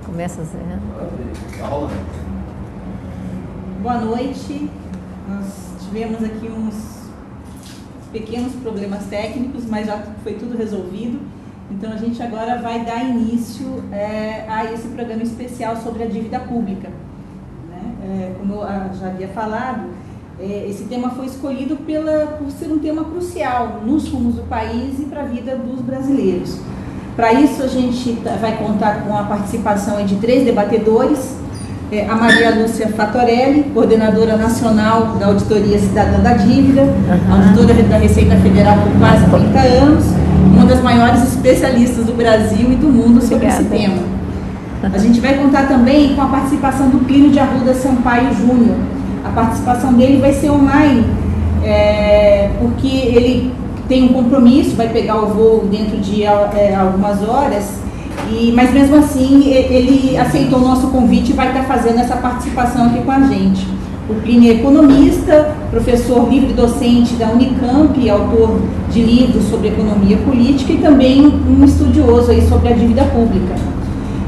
Começa Zé. Boa noite. Nós tivemos aqui uns pequenos problemas técnicos, mas já foi tudo resolvido. Então a gente agora vai dar início a esse programa especial sobre a dívida pública. Como eu já havia falado, esse tema foi escolhido por ser um tema crucial nos rumos do país e para a vida dos brasileiros. Para isso, a gente vai contar com a participação de 3 debatedores: a Maria Lúcia Fatorelli, coordenadora nacional da Auditoria Cidadã da Dívida, auditora da Receita Federal por quase 30 anos, uma das maiores especialistas do Brasil e do mundo sobre esse tema. A gente vai contar também com a participação do Plínio de Arruda Sampaio Júnior. A participação dele vai ser online, porque ele tem um compromisso, vai pegar o voo dentro de algumas horas, mas mesmo assim ele aceitou o nosso convite e vai estar fazendo essa participação aqui com a gente. O Plínio é economista, professor livre-docente da Unicamp, autor de livros sobre economia política e também um estudioso aí sobre a dívida pública.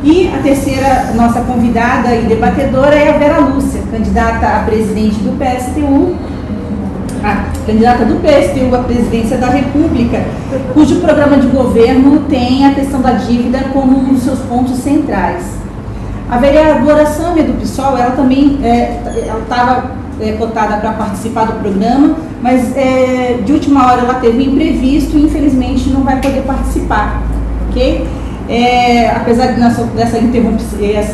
E a terceira nossa convidada e debatedora é a Vera Lúcia, candidata a presidente do PSTU, candidata do PSTU à presidência da República, cujo programa de governo tem a questão da dívida como um dos seus pontos centrais. A vereadora Sâmia do PSOL, ela também estava cotada para participar do programa, mas de última hora ela teve um imprevisto e infelizmente não vai poder participar, ok? Apesar dessa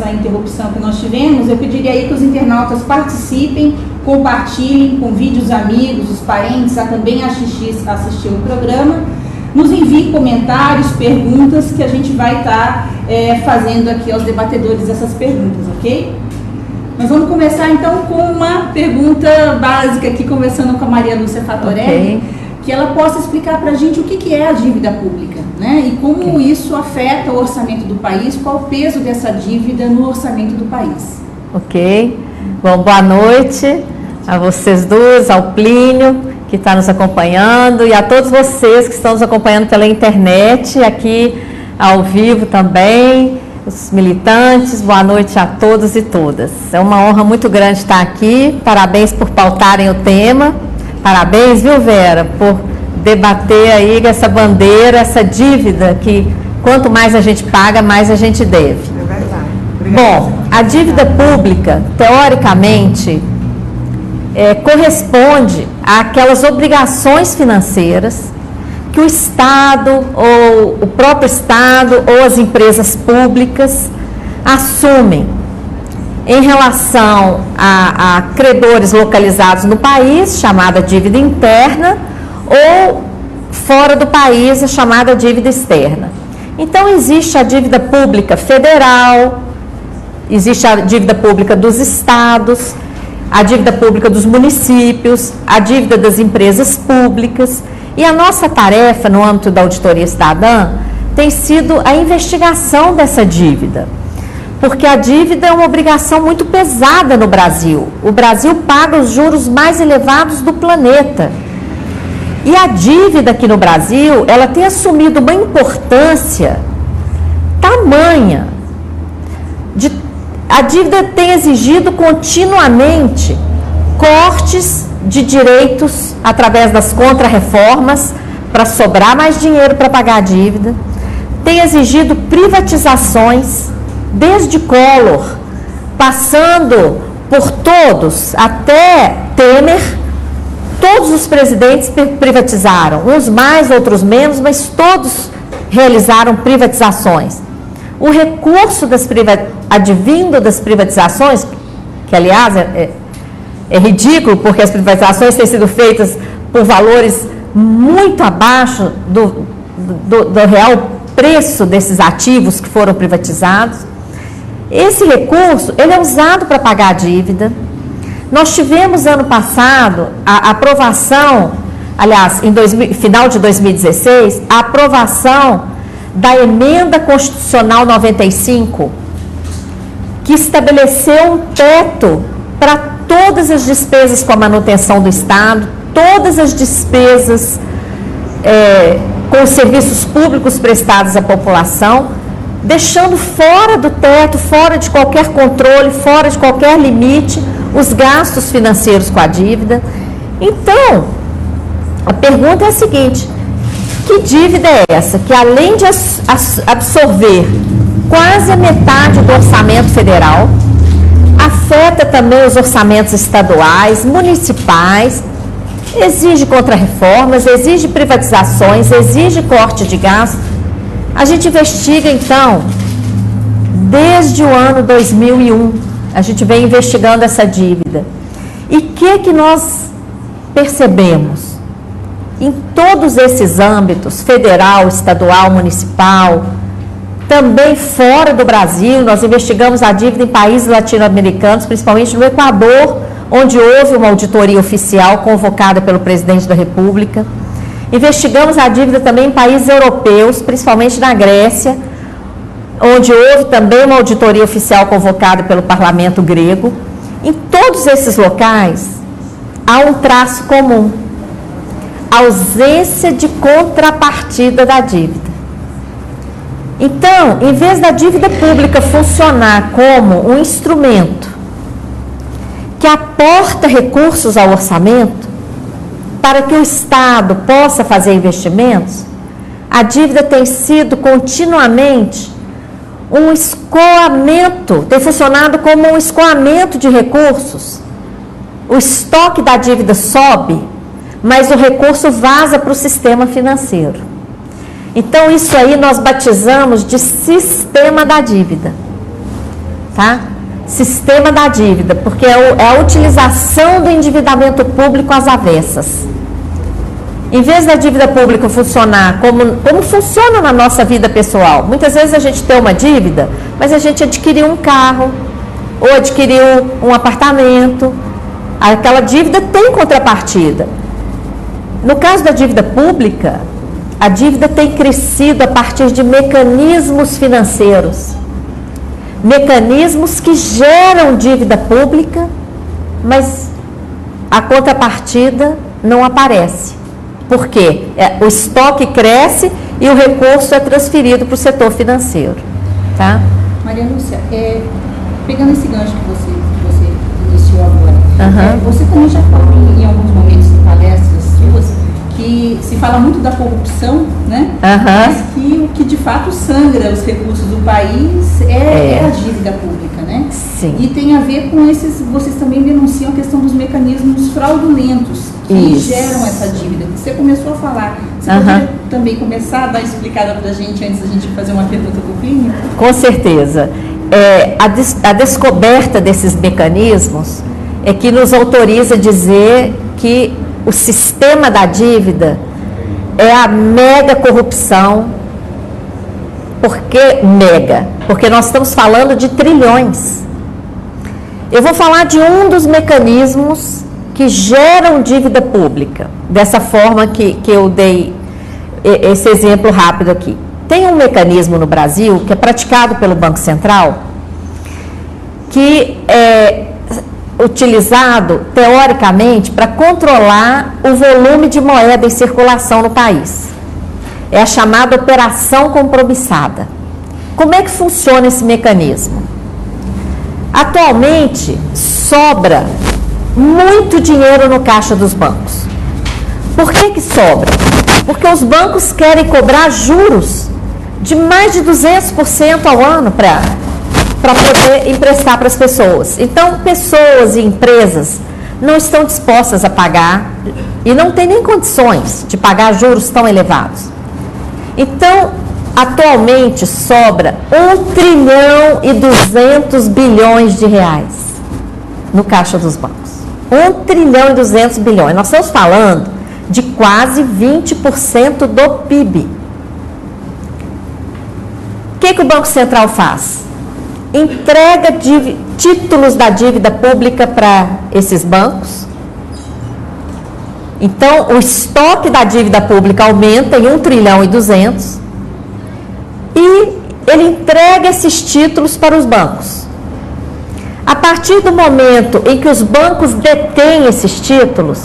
interrupção que nós tivemos, eu pediria aí que os internautas participem, compartilhem, convide os amigos, os parentes a também assistir o programa, nos envie comentários, perguntas, que a gente vai estar fazendo aqui aos debatedores essas perguntas, ok? Nós vamos começar então com uma pergunta básica aqui, conversando com a Maria Lúcia Fatorelli, okay, que ela possa explicar para a gente o que é a dívida pública, né? E como isso afeta o orçamento do país, qual o peso dessa dívida no orçamento do país. Ok. Bom, boa noite a vocês duas, ao Plínio, que está nos acompanhando, e a todos vocês que estão nos acompanhando pela internet, aqui ao vivo também, os militantes. Boa noite a todos e todas. É uma honra muito grande estar aqui. Parabéns por pautarem o tema. Parabéns, viu, Vera, por debater aí essa bandeira, essa dívida que quanto mais a gente paga, mais a gente deve. É verdade. Obrigada. Bom, a dívida pública, teoricamente, corresponde àquelas obrigações financeiras que o Estado, ou o próprio Estado, ou as empresas públicas assumem em relação a credores localizados no país, chamada dívida interna, ou fora do país, a chamada dívida externa. Então, existe a dívida pública federal, existe a dívida pública dos estados, a dívida pública dos municípios, a dívida das empresas públicas. E a nossa tarefa no âmbito da Auditoria Cidadã tem sido a investigação dessa dívida. Porque a dívida é uma obrigação muito pesada no Brasil. O Brasil paga os juros mais elevados do planeta. E a dívida aqui no Brasil, ela tem assumido uma importância tamanha. A dívida tem exigido continuamente cortes de direitos através das contrarreformas para sobrar mais dinheiro para pagar a dívida. Tem exigido privatizações, desde Collor, passando por todos, até Temer. Todos os presidentes privatizaram, uns mais, outros menos, mas todos realizaram privatizações. O recurso advindo das privatizações, que aliás é ridículo, porque as privatizações têm sido feitas por valores muito abaixo do real preço desses ativos que foram privatizados. Esse recurso, ele é usado para pagar a dívida. Nós tivemos ano passado a aprovação, aliás, final de 2016, a aprovação da Emenda Constitucional 95, que estabeleceu um teto para todas as despesas com a manutenção do Estado, todas as despesas com os serviços públicos prestados à população, deixando fora do teto, fora de qualquer controle, fora de qualquer limite, os gastos financeiros com a dívida. Então, a pergunta é a seguinte: que dívida é essa que, além de absorver quase a metade do orçamento federal, afeta também os orçamentos estaduais, municipais, exige contrarreformas, exige privatizações, exige corte de gastos? A gente investiga, então, desde o ano 2001, a gente vem investigando essa dívida. E o que nós percebemos? Em todos esses âmbitos, federal, estadual, municipal, também fora do Brasil, nós investigamos a dívida em países latino-americanos, principalmente no Equador, onde houve uma auditoria oficial convocada pelo presidente da República. Investigamos a dívida também em países europeus, principalmente na Grécia, onde houve também uma auditoria oficial convocada pelo parlamento grego. Em todos esses locais, há um traço comum: ausência de contrapartida da dívida. Então, em vez da dívida pública funcionar como um instrumento que aporta recursos ao orçamento para que o Estado possa fazer investimentos, a dívida tem sido continuamente um escoamento, tem funcionado como um escoamento de recursos. O estoque da dívida sobe, mas o recurso vaza para o sistema financeiro. Então, isso aí nós batizamos de sistema da dívida, tá? Sistema da dívida, porque é a utilização do endividamento público às avessas. Em vez da dívida pública funcionar como funciona na nossa vida pessoal, muitas vezes a gente tem uma dívida, mas a gente adquiriu um carro, ou adquiriu um apartamento, aquela dívida tem contrapartida. No caso da dívida pública, a dívida tem crescido a partir de mecanismos financeiros, mecanismos que geram dívida pública, mas a contrapartida não aparece. Por quê? O estoque cresce e o recurso é transferido para o setor financeiro. Tá? Maria Lúcia, pegando esse gancho que você iniciou agora, você também já falou em alguns momentos de palestras suas que se fala muito da corrupção, né? Mas que o que de fato sangra os recursos do país é a dívida pública, né? Sim. E tem a ver com vocês também denunciam a questão dos mecanismos fraudulentos que geram essa dívida. Você começou a falar. Você poderia também começar a dar uma explicada para a gente antes da gente fazer uma pergunta para o Plínio? Com certeza. A descoberta desses mecanismos é que nos autoriza a dizer que o sistema da dívida é a mega corrupção. Por que mega? Porque nós estamos falando de trilhões. Eu vou falar de um dos mecanismos que geram dívida pública, dessa forma que eu dei esse exemplo rápido aqui. Tem um mecanismo no Brasil que é praticado pelo Banco Central, que é utilizado, teoricamente, para controlar o volume de moeda em circulação no país. É a chamada operação compromissada. Como é que funciona esse mecanismo? Atualmente, sobra muito dinheiro no caixa dos bancos. Por que sobra? Porque os bancos querem cobrar juros de mais de 200% ao ano para poder emprestar para as pessoas. Então, pessoas e empresas não estão dispostas a pagar e não têm nem condições de pagar juros tão elevados. Então, atualmente sobra 1 trilhão e 200 bilhões de reais no caixa dos bancos. 1 trilhão e 200 bilhões. Nós estamos falando de quase 20% do PIB. O que o Banco Central faz? Entrega títulos da dívida pública para esses bancos. Então, o estoque da dívida pública aumenta em 1 trilhão e 200 e ele entrega esses títulos para os bancos. A partir do momento em que os bancos detêm esses títulos,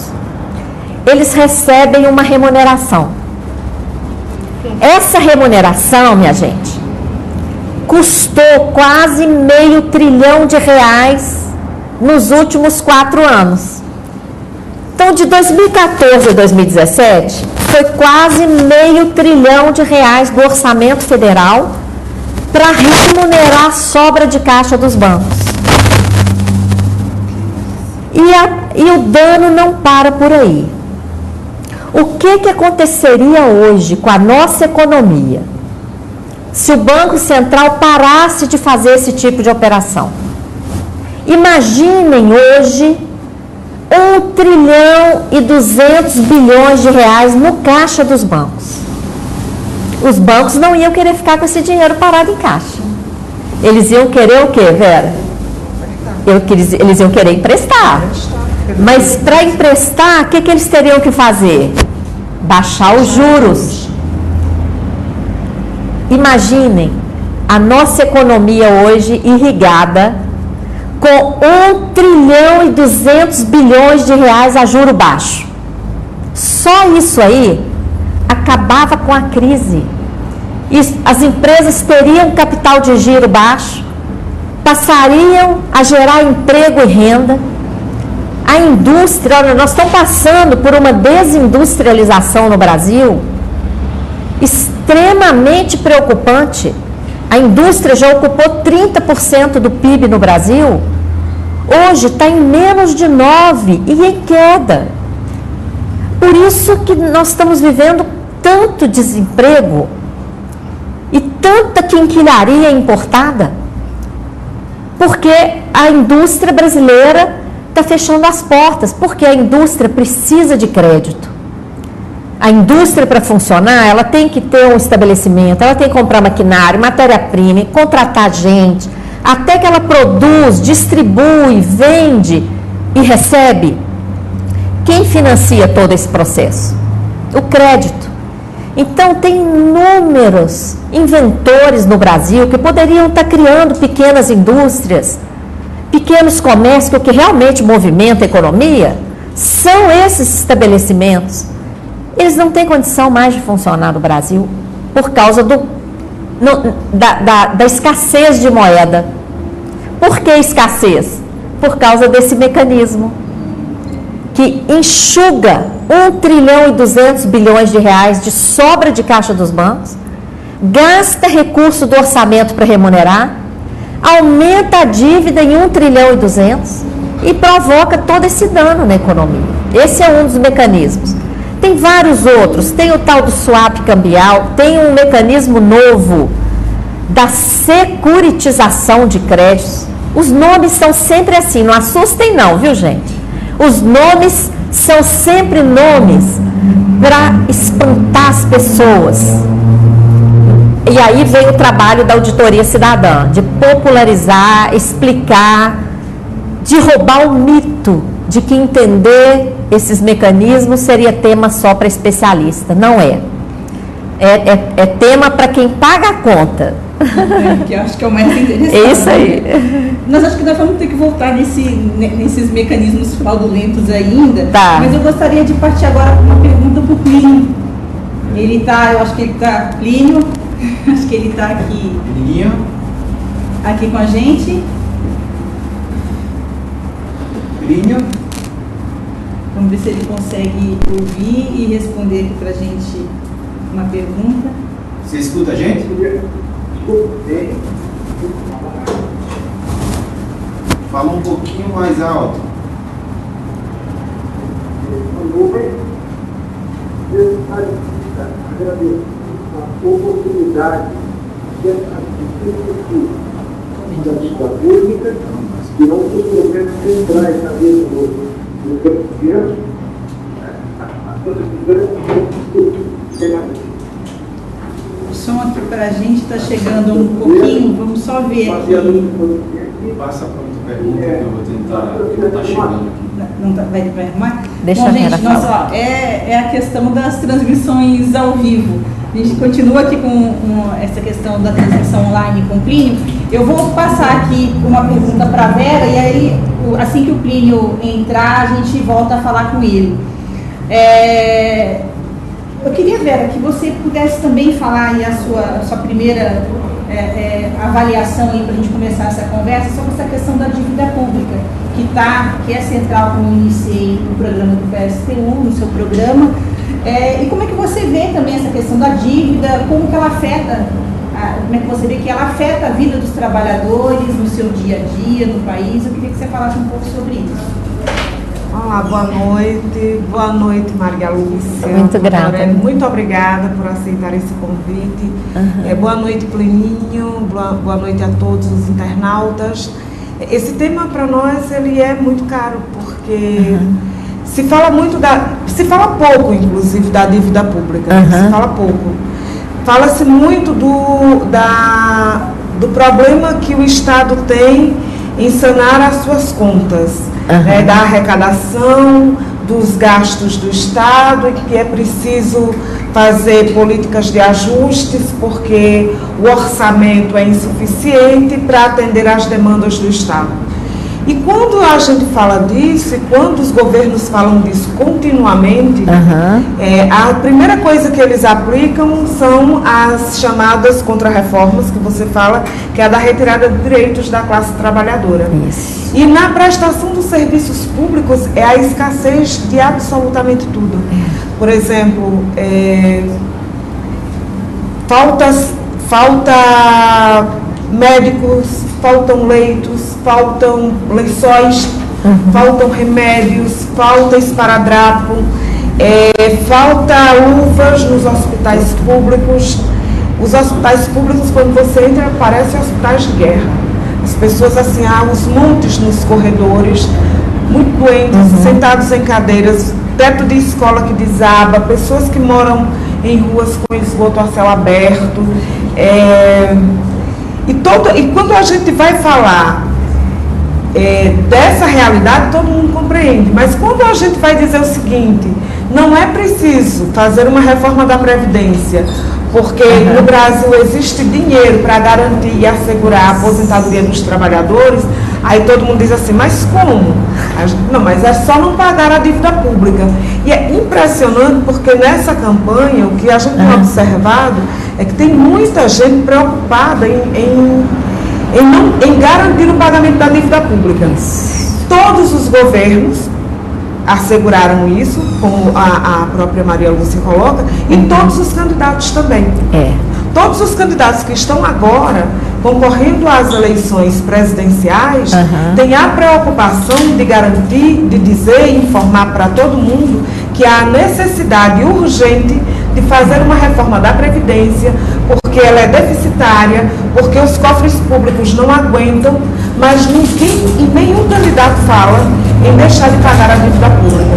eles recebem uma remuneração. Essa remuneração, minha gente, custou quase R$500 bilhão nos últimos 4 anos. Então, de 2014 a 2017, foi quase R$500 bilhão do orçamento federal para remunerar a sobra de caixa dos bancos. E o dano não para por aí. O que aconteceria hoje com a nossa economia se o Banco Central parasse de fazer esse tipo de operação? Imaginem hoje R$1,2 trilhão no caixa dos bancos. Os bancos não iam querer ficar com esse dinheiro parado em caixa. Eles iam querer o quê, Vera? Eles iam querer emprestar. Mas para emprestar, o que eles teriam que fazer? Baixar os juros. Imaginem a nossa economia hoje irrigada com R$1,2 trilhão a juro baixo. Só isso aí acabava com a crise. E as empresas teriam capital de giro baixo, passariam a gerar emprego e renda. A indústria, olha, nós estamos passando por uma desindustrialização no Brasil extremamente preocupante. A indústria já ocupou 30% do PIB no Brasil, hoje está em menos de 9% e em queda. Por isso que nós estamos vivendo tanto desemprego e tanta quinquilharia importada, porque a indústria brasileira está fechando as portas, porque a indústria precisa de crédito. A indústria, para funcionar, ela tem que ter um estabelecimento, ela tem que comprar maquinário, matéria-prima, contratar gente, até que ela produz, distribui, vende e recebe. Quem financia todo esse processo? O crédito. Então, tem inúmeros inventores no Brasil que poderiam estar criando pequenas indústrias, pequenos comércios, que o que realmente movimenta a economia são esses estabelecimentos. Eles não têm condição mais de funcionar no Brasil por causa da escassez de moeda. Por que escassez? Por causa desse mecanismo que enxuga R$1,2 trilhão de sobra de caixa dos bancos, gasta recurso do orçamento para remunerar, aumenta a dívida em R$1,2 trilhão e provoca todo esse dano na economia. Esse é um dos mecanismos. Tem vários outros, tem o tal do swap cambial, tem um mecanismo novo da securitização de créditos. Os nomes são sempre assim, não assustem não, viu gente? Os nomes são sempre nomes para espantar as pessoas. E aí vem o trabalho da auditoria cidadã, de popularizar, explicar, de roubar o mito de que entender esses mecanismos seria tema só para especialista. Não é. É tema para quem paga a conta. Que eu acho que é o mais interessante. É isso aí. Nós acho que nós vamos ter que voltar nesses mecanismos fraudulentos ainda. Tá. Mas eu gostaria de partir agora com uma pergunta para o Plínio. Eu acho que ele está, Plínio, acho que ele está aqui. Plínio. Aqui com a gente. Plínio. Vamos ver se ele consegue ouvir e responder aqui para a gente uma pergunta. Você escuta a gente? Fala um pouquinho mais alto. Agradeço a oportunidade de assistir da vida pública, que não tem problema centrais na vida do governo. O som aqui para a gente está chegando um pouquinho, vamos só ver aqui. Passa para outra pergunta que eu vou tentar, que não está chegando aqui. Não vai arrumar? Deixa Bom, a gente, Vera nossa, falar. ó, é a questão das transmissões ao vivo. A gente continua aqui com essa questão da transmissão online com o Plínio. Eu vou passar aqui uma pergunta para a Vera e aí, assim que o Plínio entrar, a gente volta a falar com ele. Eu queria, Vera, que você pudesse também falar aí a sua primeira avaliação aí para a gente começar essa conversa sobre essa questão da dívida pública, que é central, como eu iniciei no programa do PSTU, no seu programa. E como é que você vê também essa questão da dívida, como que ela afeta, como é que você vê que ela afeta a vida dos trabalhadores no seu dia a dia, no país? Eu queria que você falasse um pouco sobre isso. Olá, boa noite Maria Lúcia. Muito grata. Muito obrigada por aceitar esse convite. Boa noite, Pleninho, boa noite a todos os internautas. Esse tema para nós ele é muito caro, porque se fala pouco, inclusive, da dívida pública. Se fala pouco. Fala-se muito do problema que o Estado tem em sanar as suas contas, da arrecadação, dos gastos do Estado, e que é preciso fazer políticas de ajustes, porque o orçamento é insuficiente para atender às demandas do Estado. E quando a gente fala disso, e quando os governos falam disso continuamente, a primeira coisa que eles aplicam são as chamadas contrarreformas, que você fala, que é a da retirada de direitos da classe trabalhadora. Isso. E na prestação dos serviços públicos é a escassez de absolutamente tudo. Por exemplo, falta médicos, faltam leitos, faltam lençóis, faltam remédios, falta esparadrapo, falta uvas nos hospitais públicos. Os hospitais públicos, quando você entra, parecem hospitais de guerra. As pessoas assim, os montes nos corredores, muito doentes, sentados em cadeiras, teto de escola que desaba, pessoas que moram em ruas com esgoto a céu aberto. E quando a gente vai falar dessa realidade, todo mundo compreende. Mas quando a gente vai dizer o seguinte, não é preciso fazer uma reforma da Previdência, porque no Brasil existe dinheiro para garantir e assegurar a aposentadoria dos trabalhadores, aí todo mundo diz assim, mas como? Não, mas é só não pagar a dívida pública. E é impressionante porque nessa campanha, o que a gente tem observado é que tem muita gente preocupada em garantir o pagamento da dívida pública. Todos os governos asseguraram isso, como a própria Maria Lúcia coloca, e todos os candidatos também. Todos os candidatos que estão agora concorrendo às eleições presidenciais têm a preocupação de garantir, de dizer e informar para todo mundo que há necessidade urgente de fazer uma reforma da Previdência, porque ela é deficitária, porque os cofres públicos não aguentam, mas ninguém e nenhum candidato fala em deixar de pagar a dívida pública.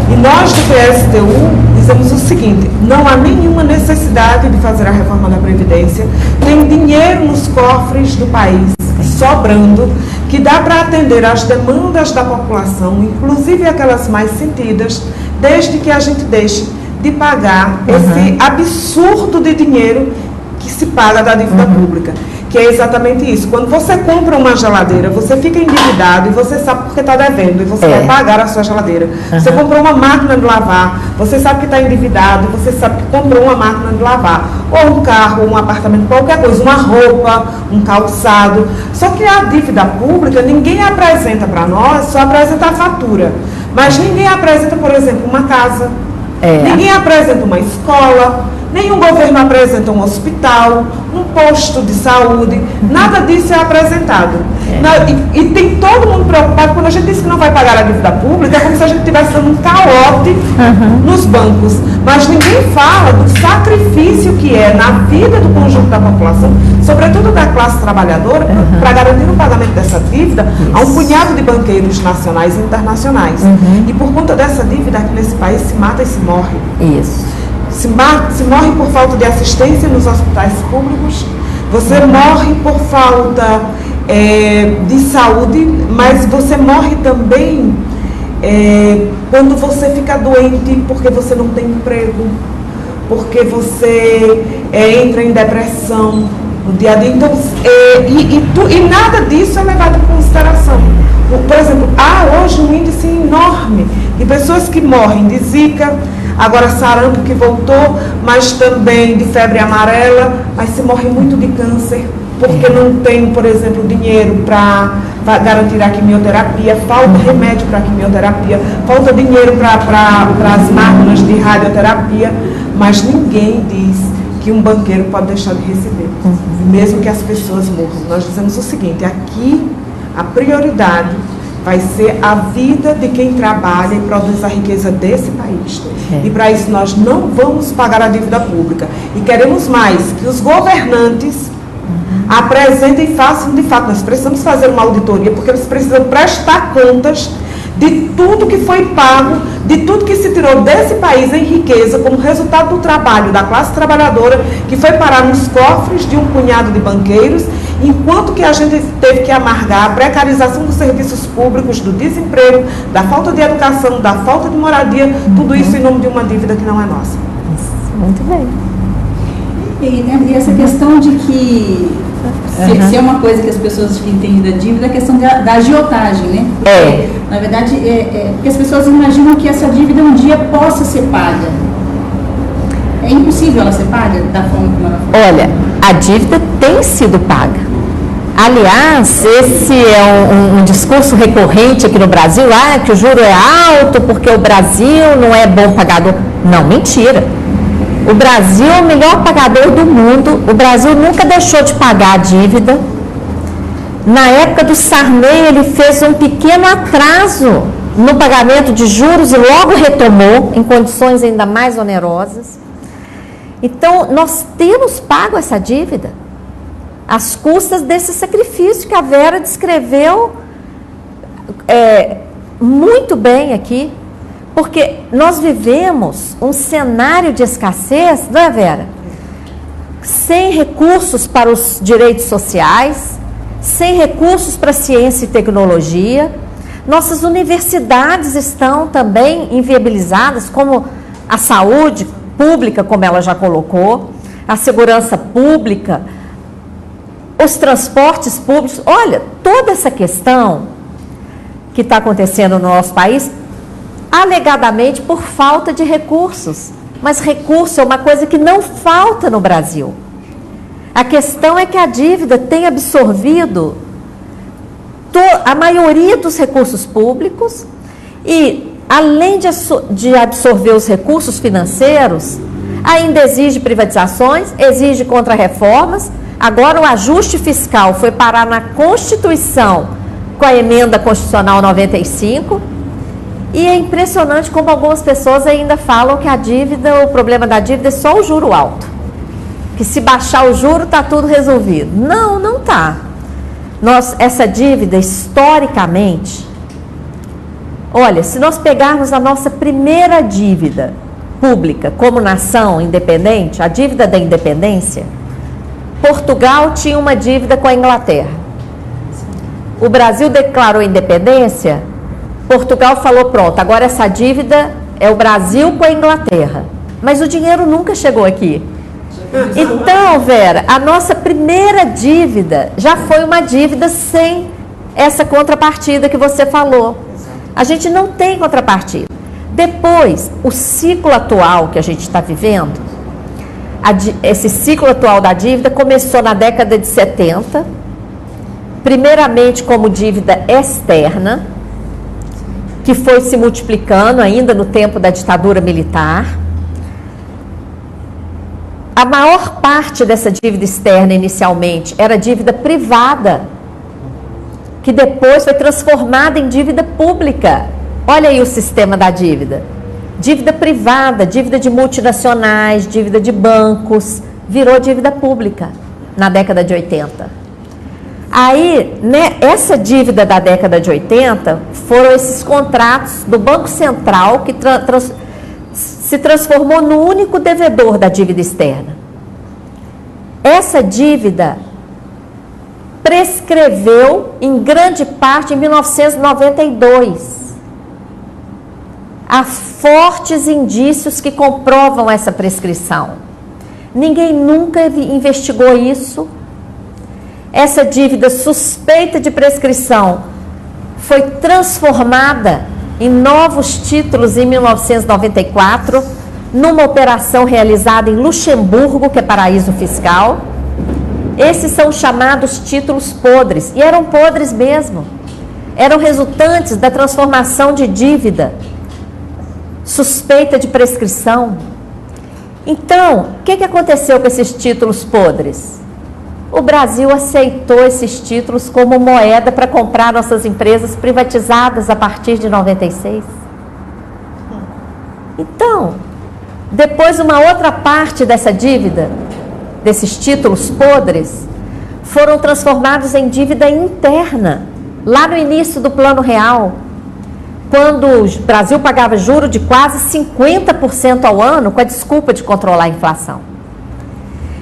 E nós do PSTU dizemos o seguinte, não há nenhuma necessidade de fazer a reforma da Previdência, tem dinheiro nos cofres do país sobrando, que dá para atender às demandas da população, inclusive aquelas mais sentidas, desde que a gente deixe de pagar esse absurdo de dinheiro que se paga da dívida pública, que é exatamente isso. Quando você compra uma geladeira, você fica endividado e você sabe porque está devendo e você vai pagar a sua geladeira. Você comprou uma máquina de lavar, você sabe que está endividado, você sabe que comprou uma máquina de lavar, ou um carro, um apartamento, qualquer coisa, uma roupa, um calçado. Só que a dívida pública, ninguém apresenta para nós, só apresenta a fatura. Mas ninguém apresenta, por exemplo, uma casa, ninguém apresenta uma escola, nenhum governo apresenta um hospital, um posto de saúde, nada disso é apresentado. E tem todo mundo preocupado, quando a gente diz que não vai pagar a dívida pública, é como se a gente estivesse dando um calote nos bancos. Mas ninguém fala do sacrifício que é na vida do conjunto da população, sobretudo da classe trabalhadora, para garantir o pagamento dessa dívida a um punhado de banqueiros nacionais e internacionais. E por conta dessa dívida aqui nesse país se mata e se morre. Se morre por falta de assistência nos hospitais públicos, você morre por falta de saúde, mas você morre também quando você fica doente porque você não tem emprego, porque você entra em depressão no dia a dia. Então, e nada disso é levado em consideração. Por exemplo, há hoje um índice enorme de pessoas que morrem de zika, agora sarampo que voltou, mas também de febre amarela, mas se morre muito de câncer, porque não tem, por exemplo, dinheiro para garantir a quimioterapia, falta remédio para a quimioterapia, falta dinheiro para as máquinas de radioterapia, mas ninguém diz que um banqueiro pode deixar de receber, mesmo que as pessoas morram. Nós dizemos o seguinte, aqui a prioridade vai ser a vida de quem trabalha e produz a riqueza desse país. E para isso nós não vamos pagar a dívida pública. E queremos mais, que os governantes apresentem e façam de fato. Nós precisamos fazer uma auditoria, porque eles precisam prestar contas de tudo que foi pago, de tudo que se tirou desse país em riqueza, como resultado do trabalho da classe trabalhadora, que foi parar nos cofres de um punhado de banqueiros, enquanto que a gente teve que amargar a precarização dos serviços públicos, do desemprego, da falta de educação, da falta de moradia, tudo isso em nome de uma dívida que não é nossa. Muito bem. E essa questão de que se é uma coisa que as pessoas entendem da dívida, é a questão da agiotagem, né? Porque, na verdade, porque as pessoas imaginam que essa dívida um dia possa ser paga. É impossível ela ser paga da forma como ela foi. Olha, a dívida tem sido paga. Aliás, esse é um discurso recorrente aqui no Brasil, que o juro é alto porque o Brasil não é bom pagador. Não, mentira. O Brasil é o melhor pagador do mundo. O Brasil nunca deixou de pagar a dívida. Na época do Sarney, ele fez um pequeno atraso no pagamento de juros e logo retomou em condições ainda mais onerosas. Então, nós temos pago essa dívida às custas desse sacrifício que a Vera descreveu muito bem aqui. Porque nós vivemos um cenário de escassez, não é, Vera? Sem recursos para os direitos sociais, sem recursos para ciência e tecnologia. Nossas universidades estão também inviabilizadas, como a saúde pública, como ela já colocou, a segurança pública, os transportes públicos. Olha, toda essa questão que está acontecendo no nosso país, alegadamente por falta de recursos. Mas recurso é uma coisa que não falta no Brasil. A questão é que a dívida tem absorvido a maioria dos recursos públicos e, além de absorver os recursos financeiros, ainda exige privatizações, exige contrarreformas. Agora o ajuste fiscal foi parar na Constituição com a emenda constitucional 95. E é impressionante como algumas pessoas ainda falam que a dívida, o problema da dívida é só o juro alto. Que se baixar o juro está tudo resolvido. Não, não está. Essa dívida, historicamente, olha, se nós pegarmos a nossa primeira dívida pública como nação independente, a dívida da independência, Portugal tinha uma dívida com a Inglaterra. O Brasil declarou independência, Portugal falou, pronto, agora essa dívida é o Brasil com a Inglaterra. Mas o dinheiro nunca chegou aqui. Então, Vera, a nossa primeira dívida já foi uma dívida sem essa contrapartida que você falou. A gente não tem contrapartida. Depois, o ciclo atual que a gente está vivendo, esse ciclo atual da dívida começou na década de 70, primeiramente como dívida externa, que foi se multiplicando ainda no tempo da ditadura militar. A maior parte dessa dívida externa, inicialmente, era dívida privada, que depois foi transformada em dívida pública. Olha aí o sistema da dívida. Dívida privada, dívida de multinacionais, dívida de bancos, virou dívida pública na década de 80. Aí, né, essa dívida da década de 80 foram esses contratos do Banco Central que se transformou no único devedor da dívida externa. Essa dívida prescreveu em grande parte em 1992. Há fortes indícios que comprovam essa prescrição. Ninguém nunca investigou isso. Essa dívida suspeita de prescrição foi transformada em novos títulos em 1994, numa operação realizada em Luxemburgo, que é paraíso fiscal. Esses são chamados títulos podres, e eram podres mesmo. Eram resultantes da transformação de dívida, suspeita de prescrição. Então, o que aconteceu com esses títulos podres? O Brasil aceitou esses títulos como moeda para comprar nossas empresas privatizadas a partir de 96. Então, depois uma outra parte dessa dívida, desses títulos podres, foram transformados em dívida interna, lá no início do Plano Real, quando o Brasil pagava juro de quase 50% ao ano, com a desculpa de controlar a inflação.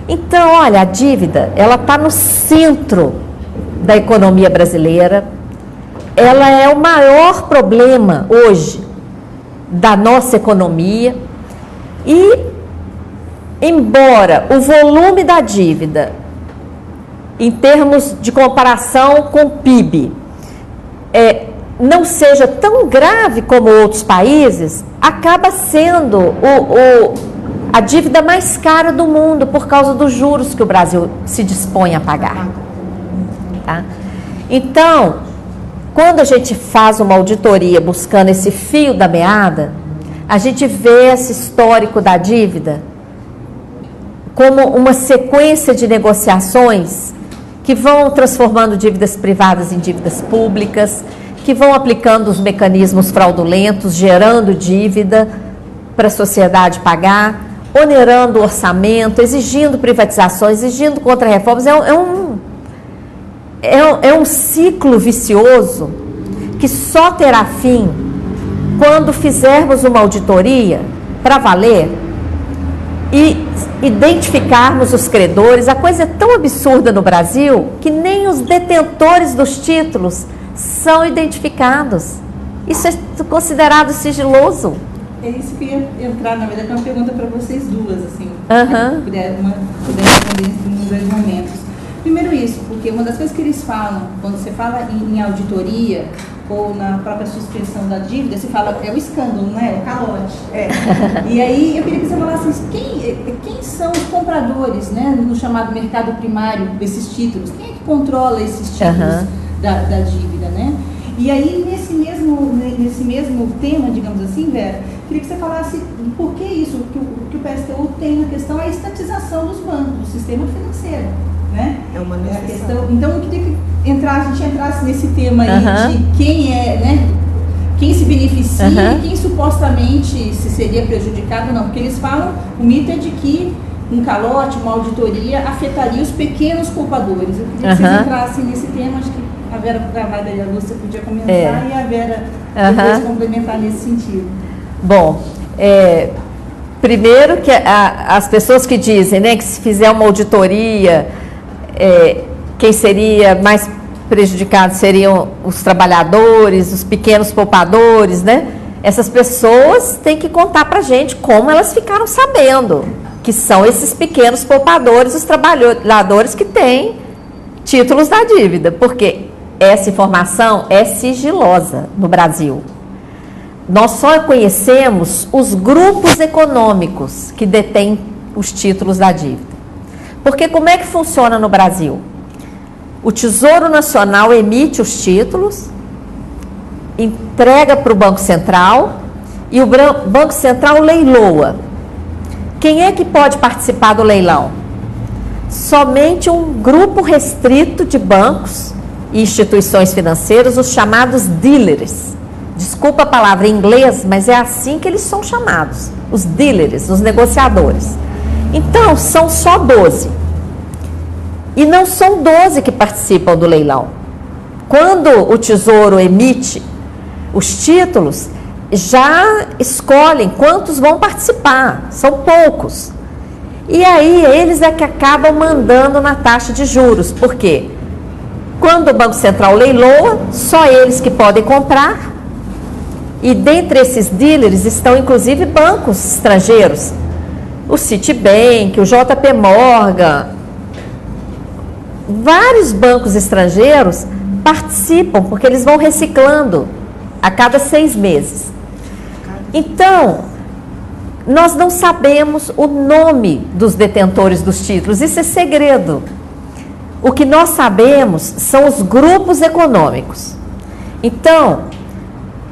Então, olha, a dívida, ela está no centro da economia brasileira, ela é o maior problema hoje da nossa economia e, embora o volume da dívida, em termos de comparação com o PIB, não seja tão grave como outros países, acaba sendo a dívida mais cara do mundo por causa dos juros que o Brasil se dispõe a pagar. Tá? Então, quando a gente faz uma auditoria buscando esse fio da meada, a gente vê esse histórico da dívida como uma sequência de negociações que vão transformando dívidas privadas em dívidas públicas, que vão aplicando os mecanismos fraudulentos, gerando dívida para a sociedade pagar, onerando o orçamento, exigindo privatizações, exigindo contra-reformas. É um ciclo vicioso que só terá fim quando fizermos uma auditoria para valer e identificarmos os credores. A coisa é tão absurda no Brasil que nem os detentores dos títulos são identificados. Isso é considerado sigiloso. É isso que ia entrar, na verdade, é uma pergunta para vocês duas, assim, puder responder em dois momentos. Primeiro isso, porque uma das coisas que eles falam, quando você fala em auditoria ou na própria suspensão da dívida, você fala, é o escândalo, né? É o calote. E aí eu queria que você falasse quem são os compradores, né, no chamado mercado primário desses títulos? Quem é que controla esses títulos da dívida, né? E aí, nesse mesmo tema, digamos assim, Vera, queria que você falasse por que isso, que o PSTU tem na questão a estatização dos bancos, do sistema financeiro, né? É uma questão. Então, eu queria que a gente entrasse nesse tema aí de quem é, né? Quem se beneficia e quem supostamente se seria prejudicado ou não. Porque eles falam, o mito é de que um calote, uma auditoria, afetaria os pequenos culpadores. Eu queria que vocês entrassem nesse tema, acho que a Vera Travada e a Lúcia podia comentar e a Vera depois complementar nesse sentido. Bom, primeiro que as pessoas que dizem, né, que se fizer uma auditoria, quem seria mais prejudicado seriam os trabalhadores, os pequenos poupadores, né? Essas pessoas têm que contar pra gente como elas ficaram sabendo que são esses pequenos poupadores, os trabalhadores que têm títulos da dívida, porque essa informação é sigilosa no Brasil. Nós só conhecemos os grupos econômicos que detêm os títulos da dívida. Porque como é que funciona no Brasil? O Tesouro Nacional emite os títulos, entrega para o Banco Central e o Banco Central leiloa. Quem é que pode participar do leilão? Somente um grupo restrito de bancos e instituições financeiras, os chamados dealers. Desculpa a palavra em inglês, mas é assim que eles são chamados, os dealers, os negociadores. Então, são só 12. E não são 12 que participam do leilão. Quando o Tesouro emite os títulos, já escolhem quantos vão participar, são poucos. E aí, eles é que acabam mandando na taxa de juros. Por quê? Quando o Banco Central leiloa, só eles que podem comprar. E dentre esses dealers estão inclusive bancos estrangeiros. O Citibank, o JP Morgan. Vários bancos estrangeiros participam, porque eles vão reciclando a cada 6 meses. Então, nós não sabemos o nome dos detentores dos títulos, isso é segredo. O que nós sabemos são os grupos econômicos. Então,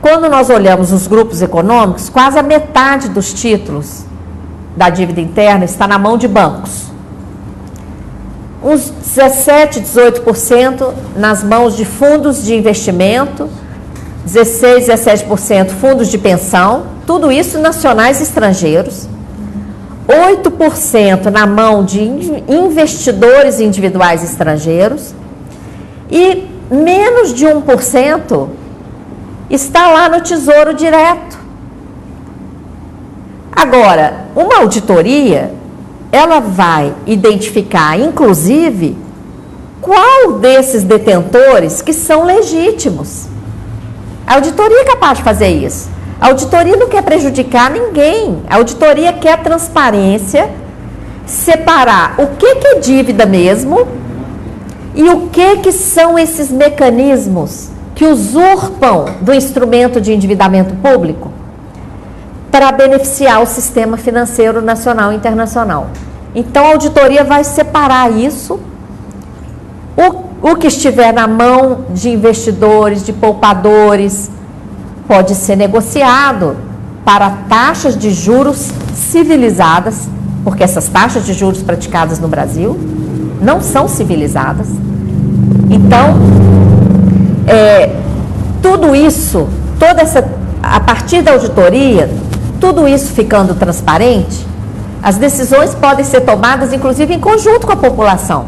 quando nós olhamos os grupos econômicos, quase a metade dos títulos da dívida interna está na mão de bancos. Uns 17, 18% nas mãos de fundos de investimento, 16, 17% fundos de pensão, tudo isso nacionais e estrangeiros. 8% na mão de investidores individuais estrangeiros e menos de 1% está lá no Tesouro Direto. Agora, uma auditoria, ela vai identificar, inclusive, qual desses detentores que são legítimos. A auditoria é capaz de fazer isso. A auditoria não quer prejudicar ninguém. A auditoria quer transparência, separar o que é dívida mesmo e o que são esses mecanismos que usurpam do instrumento de endividamento público para beneficiar o sistema financeiro nacional e internacional. Então, a auditoria vai separar isso, o que estiver na mão de investidores, de poupadores, pode ser negociado para taxas de juros civilizadas, porque essas taxas de juros praticadas no Brasil não são civilizadas. Então, tudo isso, a partir da auditoria, tudo isso ficando transparente, as decisões podem ser tomadas, inclusive, em conjunto com a população.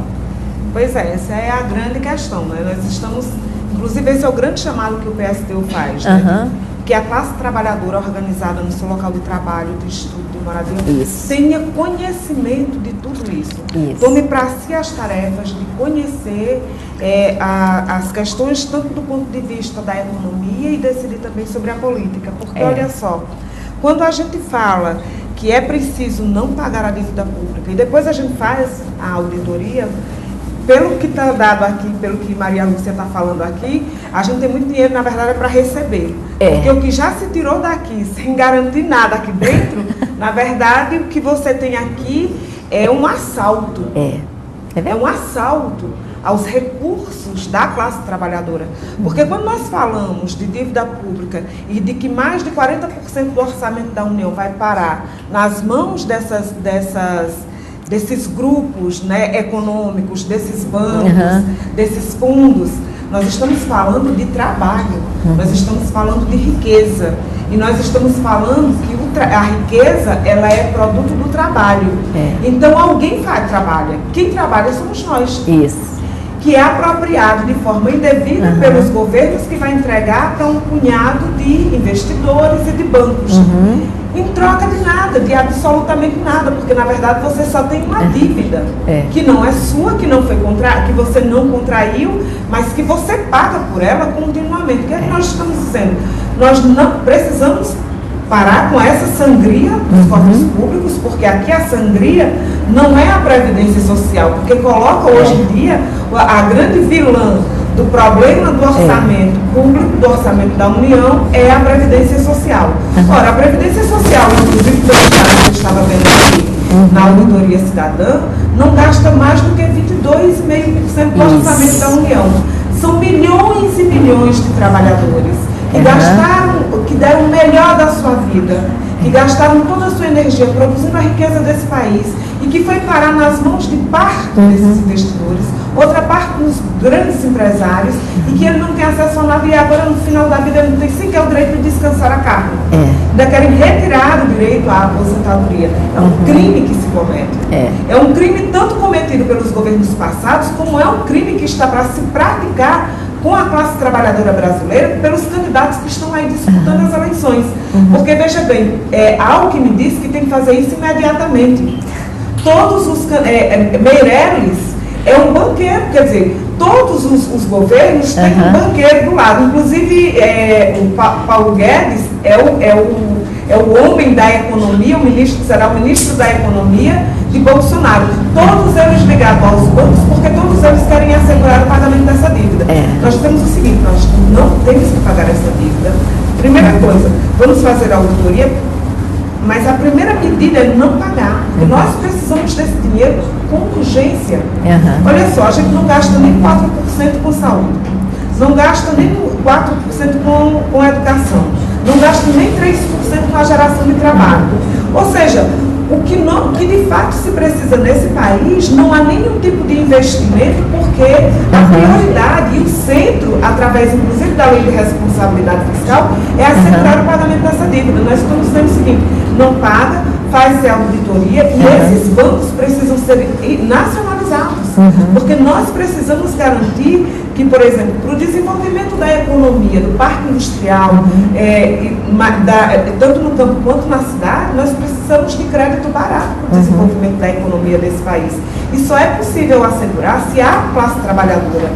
Pois é, essa é a grande questão, né? Nós estamos, inclusive, esse é o grande chamado que o PSTU faz, né? Que a classe trabalhadora organizada no seu local de trabalho, de estudo, de moradia, tenha conhecimento de tudo isso. Tome para si as tarefas de conhecer as questões, tanto do ponto de vista da economia e decidir também sobre a política. Porque, olha só, quando a gente fala que é preciso não pagar a dívida pública e depois a gente faz a auditoria, pelo que está dado aqui, pelo que Maria Lúcia está falando aqui, a gente tem muito dinheiro, na verdade, para receber. Porque o que já se tirou daqui, sem garantir nada aqui dentro, na verdade, o que você tem aqui é um assalto. É um assalto aos recursos da classe trabalhadora. Porque quando nós falamos de dívida pública e de que mais de 40% do orçamento da União vai parar nas mãos desses grupos, né, econômicos, desses bancos, desses fundos, nós estamos falando de trabalho, nós estamos falando de riqueza. E nós estamos falando que a riqueza, ela é produto do trabalho. Então, alguém trabalha. Quem trabalha somos nós. Que é apropriado de forma indevida pelos governos, que vai entregar para um punhado de investidores e de bancos. Em troca de nada, de absolutamente nada, porque na verdade você só tem uma dívida que não é sua, que você não contraiu, mas que você paga por ela continuamente. O que é que nós estamos dizendo? Nós não precisamos parar com essa sangria dos cofres públicos, porque aqui a sangria não é a Previdência Social, porque coloca hoje em dia a grande vilã do problema do orçamento público, do orçamento da União, é a Previdência Social. Ora, a Previdência Social, inclusive pelo estado que eu estava vendo aqui na Auditoria Cidadã, não gasta mais do que 22,5% do orçamento da União. São milhões e milhões de trabalhadores que deram o melhor da sua vida, que gastaram toda a sua energia produzindo a riqueza desse país e que foi parar nas mãos de parte desses investidores, outra parte dos grandes empresários, e que ele não tem acesso a nada e agora no final da vida ele não tem sequer o direito de descansar a carne. Ainda querem retirar o direito à aposentadoria. É um crime que se comete. É um crime tanto cometido pelos governos passados, como é um crime que está para se praticar com a classe trabalhadora brasileira, pelos candidatos que estão aí disputando as eleições. Porque, veja bem, Alckmin disse que tem que fazer isso imediatamente. Todos os... Meirelles é um banqueiro, quer dizer, todos os governos têm um banqueiro do lado. Inclusive, o Paulo Guedes é o homem da economia, será o ministro da economia de Bolsonaro. Todos eles ligados aos bancos, porque todos eles querem assegurar o pagamento dessa dívida. Nós temos o seguinte, nós não temos que pagar essa dívida. Primeira coisa, vamos fazer a auditoria Mas a primeira medida é não pagar. E nós precisamos desse dinheiro com urgência. Olha só, a gente não gasta nem 4% com saúde, não gasta nem 4% com educação, não gasta nem 3% com a geração de trabalho. Ou seja, o que de fato se precisa nesse país, não há nenhum tipo de investimento, porque a prioridade e o centro, através inclusive da lei de responsabilidade fiscal, é assegurar o pagamento dessa dívida. Nós estamos dizendo o seguinte: não paga, faz a auditoria e esses bancos precisam ser nacionalizados, porque nós precisamos garantir que, por exemplo, para o desenvolvimento da economia, do parque industrial, tanto no campo quanto na cidade, nós precisamos de crédito barato para o desenvolvimento da economia desse país. E só é possível assegurar se a classe trabalhadora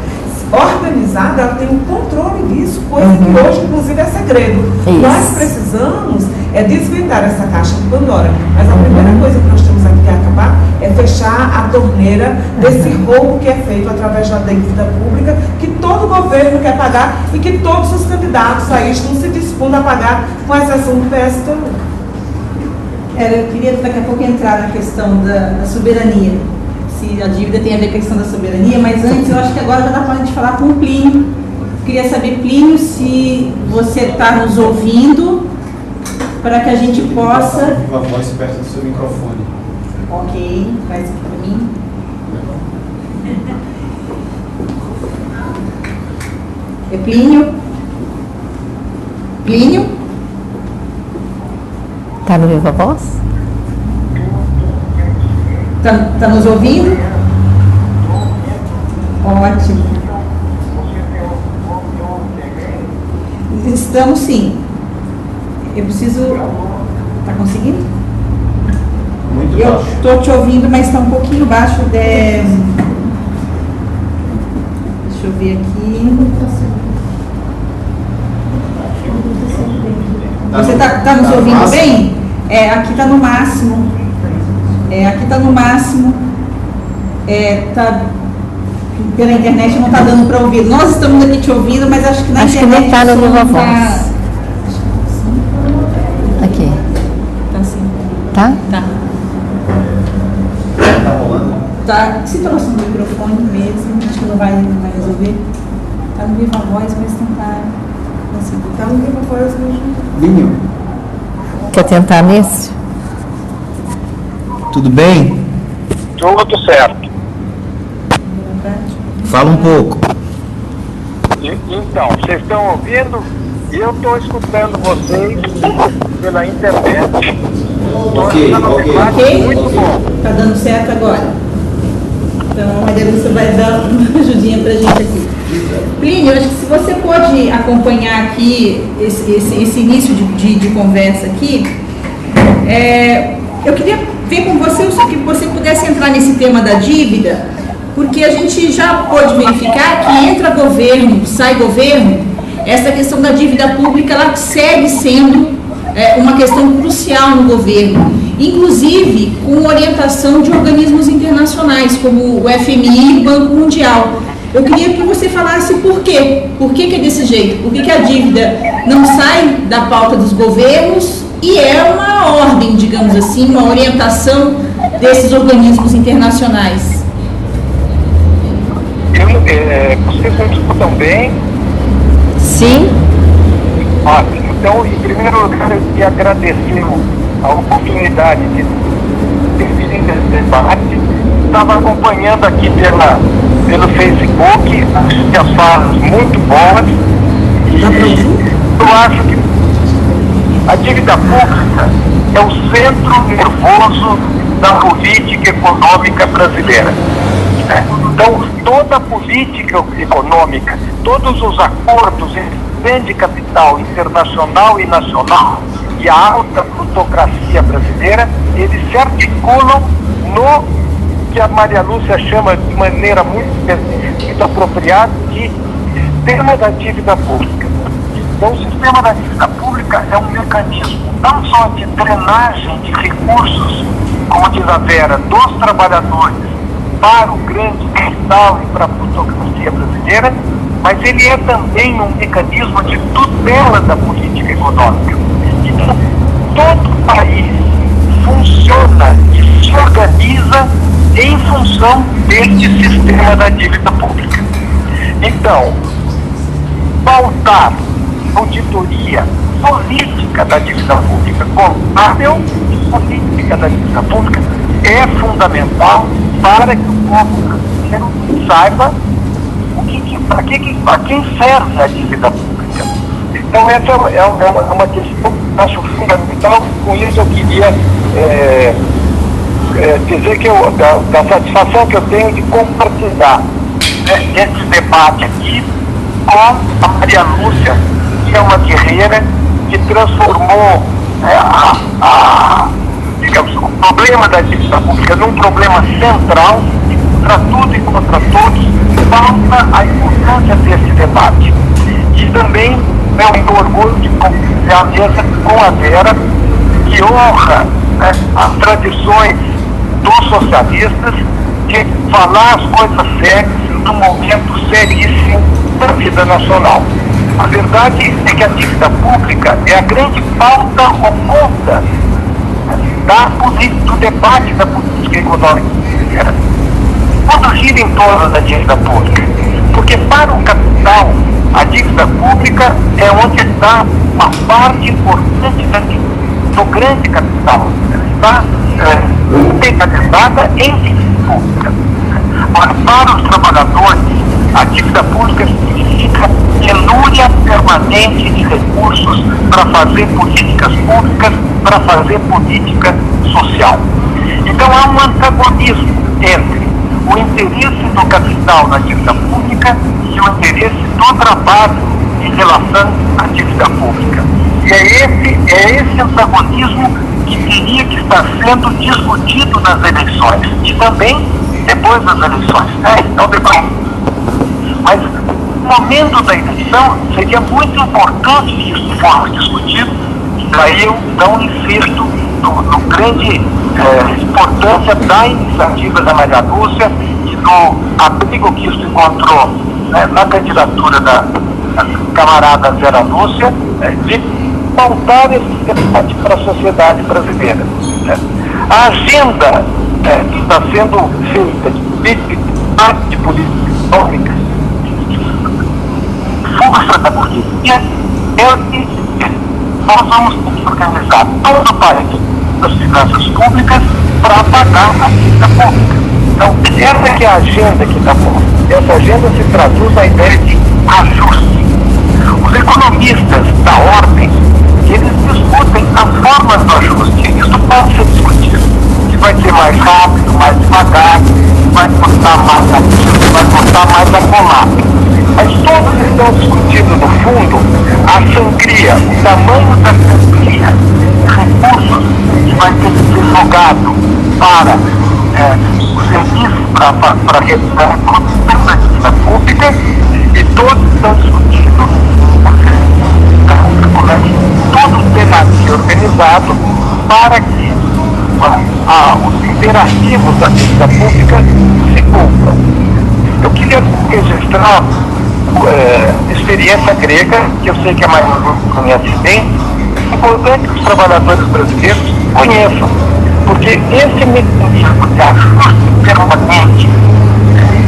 organizada, ela tem um controle disso, coisa que hoje, inclusive, é segredo. Isso. Nós precisamos desvendar essa caixa de Pandora. Mas a primeira coisa que nós temos aqui que acabar é fechar a torneira desse roubo que é feito através da dívida pública, que todo governo quer pagar e que todos os candidatos aí estão se dispondo a pagar, com exceção do PSTU. Eu queria daqui a pouco entrar na questão da soberania, se a dívida tem a ver com a questão da soberania, mas antes eu acho que agora já dá para a gente falar com o Plínio. Queria saber, Plínio, se você está nos ouvindo, para que a gente possa... Viva a voz perto do seu microfone. Ok, traz aqui para mim. É Plínio? Plínio? Está no Viva Voz? Tá nos ouvindo? Ótimo. Estamos sim. Eu preciso... Tá conseguindo? Muito Eu baixo. estou te ouvindo, mas está um pouquinho baixo. Deixa eu ver aqui. Você tá nos ouvindo bem? Aqui está no máximo. Aqui está no máximo. Pela internet não está dando para ouvir. Nós estamos aqui te ouvindo, mas acho que na internet... Acho que não está no Viva Voz. Tá... Aqui. Tá sim. Tá? Tá. Tá rolando? Tá. Se trouxe no microfone mesmo, acho que não vai resolver. Tá no Viva Voz, mas não tá conseguindo. Tá no Viva Voz mesmo. Vinho. Quer tentar nesse? Tudo bem? Tudo certo. Fala um pouco. Então, vocês estão ouvindo? Eu estou escutando vocês pela internet. Ok. Ok? Muito bom. Tá dando certo agora. Então, a Maria Lúcia vai dar uma ajudinha pra gente aqui. Plínio, acho que se você pode acompanhar aqui esse início de conversa aqui, eu queria ver com você que você pudesse entrar nesse tema da dívida, porque a gente já pode verificar que entra governo, sai governo, essa questão da dívida pública ela segue sendo uma questão crucial no governo, inclusive com orientação de organismos internacionais, como o FMI e o Banco Mundial. Eu queria que você falasse por quê. Por que é desse jeito? Por que a dívida não sai da pauta dos governos e é uma ordem, digamos assim, uma orientação desses organismos internacionais? Vocês me escutam bem? Sim. Ótimo. Então, em primeiro lugar, eu queria agradecer a oportunidade de ter vindo esse debate. Estava acompanhando aqui pelo Facebook as falas muito boas. E eu acho que a dívida pública é o centro nervoso da política econômica brasileira. Então, toda a política econômica, todos os acordos entre capital internacional e nacional e a alta plutocracia brasileira, eles se articulam no que a Maria Lúcia chama de maneira muito apropriada de sistema da dívida pública. Então, o sistema da dívida pública é um mecanismo não só de drenagem de recursos, como diz a Vera, dos trabalhadores para o grande capital e para a plutocracia brasileira, mas ele é também um mecanismo de tutela da política econômica. Então, todo o país funciona e se organiza em função deste sistema da dívida pública. Então, pautar auditoria política da dívida pública, contábil e política da dívida pública, é fundamental para que o povo brasileiro saiba para quem serve a dívida pública. Então, essa é uma questão que eu acho fundamental. Com isso, eu queria dizer que da satisfação que eu tenho de compartilhar esse debate aqui com a Maria Lúcia, que é uma guerreira que transformou digamos, o problema da dívida pública num problema central, e contra tudo e contra todos, falta a importância desse debate. E também é um orgulho de compartilhar a mesa com a Vera, que honra as tradições dos socialistas de falar as coisas sérias num momento seríssimo da vida nacional. A verdade é que a dívida pública é a grande pauta oculta do debate da política econômica brasileira. Tudo gira em torno da dívida pública, porque para o capital, a dívida pública é onde está uma parte importante do grande capital. Ela está capitalizada em dívida pública. Mas para os trabalhadores, a dívida pública significa penúria permanente de recursos para fazer políticas públicas, para fazer política social. Então há um antagonismo entre o interesse do capital na dívida pública e o interesse do trabalho em relação à dívida pública. E é esse antagonismo que teria que estar sendo discutido nas eleições e também depois das eleições. Então, mas no momento da eleição seria muito importante que isso fosse discutido, e daí eu insisto no grande importância da iniciativa da Maria Lúcia e do abrigo que isso encontrou na candidatura da camarada Vera Lúcia, de pautar esse debate para a sociedade brasileira. A agenda que está sendo feita de política econômica, força da burguesia, é o que nós vamos ter que organizar todo o país das finanças públicas para pagar a dívida pública. Então, essa que é a agenda que está posta. Essa agenda se traduz na ideia de ajuste. Os economistas da ordem, eles discutem as formas do ajuste. Isso pode ser discutido. Se vai ser mais rápido, mais devagar, se vai custar mais aqui, se vai custar mais acolá. Mas todos estão discutindo, no fundo, a sangria, o tamanho da sangria, os recursos que vai ter que ser jogado para o serviço, para realizar a produção da dívida pública, e todos estão discutindo todo o tema organizado para que os imperativos da dívida pública se cumpram. Eu queria registrar experiência grega, que eu sei que a maioria conhece bem. É importante que os trabalhadores brasileiros conheçam, porque esse mecanismo de ajuste permanente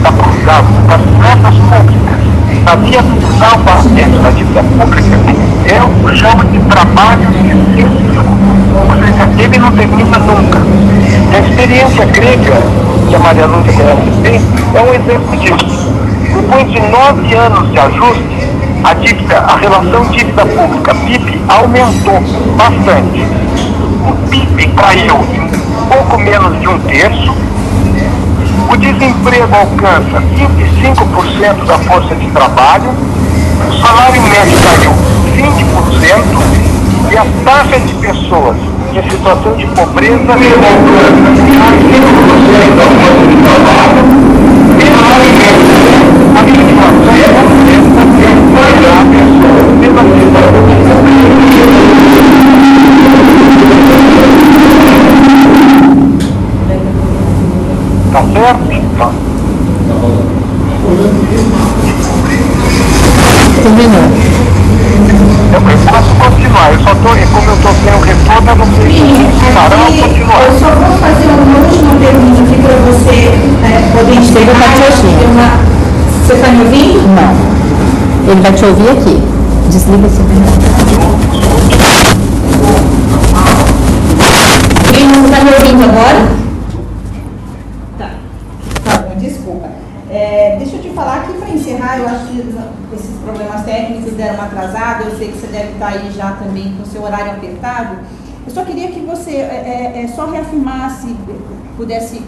da Portugal, das finanças públicas, da viabilização para da dívida pública, eu chamo de trabalho específico, ou seja, ele não termina nunca. E a experiência grega, que a Maria Lúcia conhece bem, é um exemplo disso. Depois de 9 anos de ajuste, a relação dívida pública-PIB aumentou bastante. O PIB caiu em pouco menos de 1/3, o desemprego alcança 25% da força de trabalho, o salário médio caiu 20% e a taxa de pessoas em situação de pobreza alcança 5% da força de trabalho. Tá certo? Tá. Terminou. Eu posso continuar, eu só estou, como eu estou sem o retorno, eu não sei se continuarão ou continuar. Eu só vou fazer uma última pergunta aqui para você poder enxergar. Você está me ouvindo? Não. Ele vai te ouvir aqui. Desliga esse Ele está me ouvindo agora? Tá bom, desculpa. Deixa eu te falar aqui para encerrar, eu acho que esses problemas técnicos deram uma atrasada, eu sei que você deve estar aí já também com o seu horário apertado. Eu só queria que você só reafirmasse, pudesse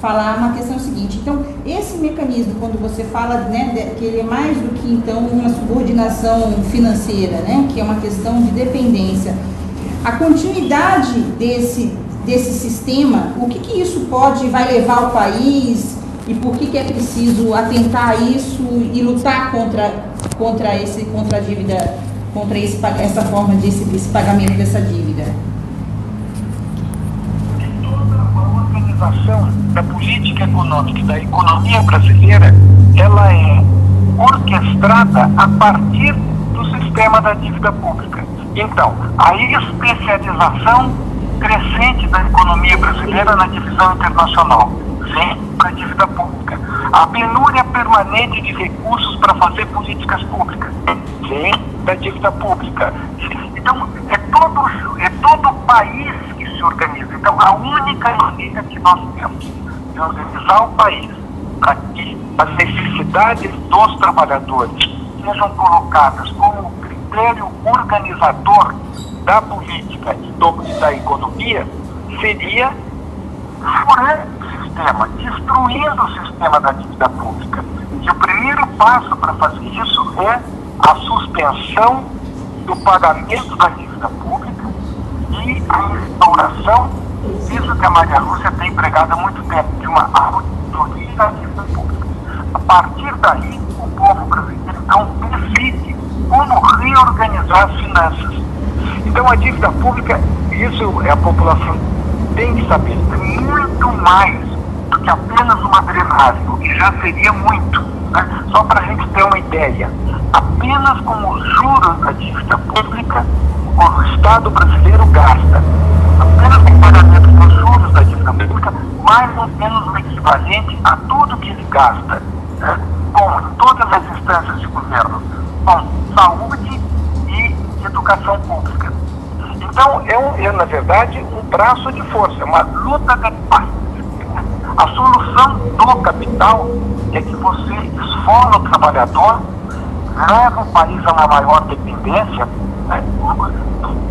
falar uma questão seguinte. Então, esse mecanismo, quando você fala, né, que ele é mais do que então uma subordinação financeira, né, que é uma questão de dependência, a continuidade desse sistema, o que isso vai levar ao país e por que é preciso atentar a isso e lutar contra a dívida, contra essa forma desse pagamento dessa dívida? A organização da política econômica e da economia brasileira, ela é orquestrada a partir do sistema da dívida pública. Então, a especialização crescente da economia brasileira na divisão internacional, sim, para a dívida pública. A penúria permanente de recursos para fazer políticas públicas, sim, da dívida pública. Então, é todo o país que se organiza. Então, a única maneira que nós temos de organizar o país para que as necessidades dos trabalhadores sejam colocadas como critério organizador da política e da economia seria furando o sistema, destruindo o sistema da dívida pública. E o primeiro passo para fazer isso é a suspensão do pagamento da dívida pública e a instauração, isso que a Maria Lúcia tem pregado há muito tempo, de uma auditoria da dívida pública. A partir daí, o povo brasileiro então decide como reorganizar as finanças. Então, a dívida pública, isso a população tem que saber, é muito mais do que apenas uma drenagem, o que já seria muito, né? Só para a gente ter uma ideia, apenas com os juros da dívida pública, o Estado brasileiro gasta, apenas com o pagamento dos juros da dívida pública, mais ou menos o equivalente a tudo que ele gasta, né? Com todas as instâncias de governo, com saúde e educação pública. Então, na verdade, um braço de força, uma luta de paz. A solução do capital é que você esfola o trabalhador, leva o país a uma maior dependência, né,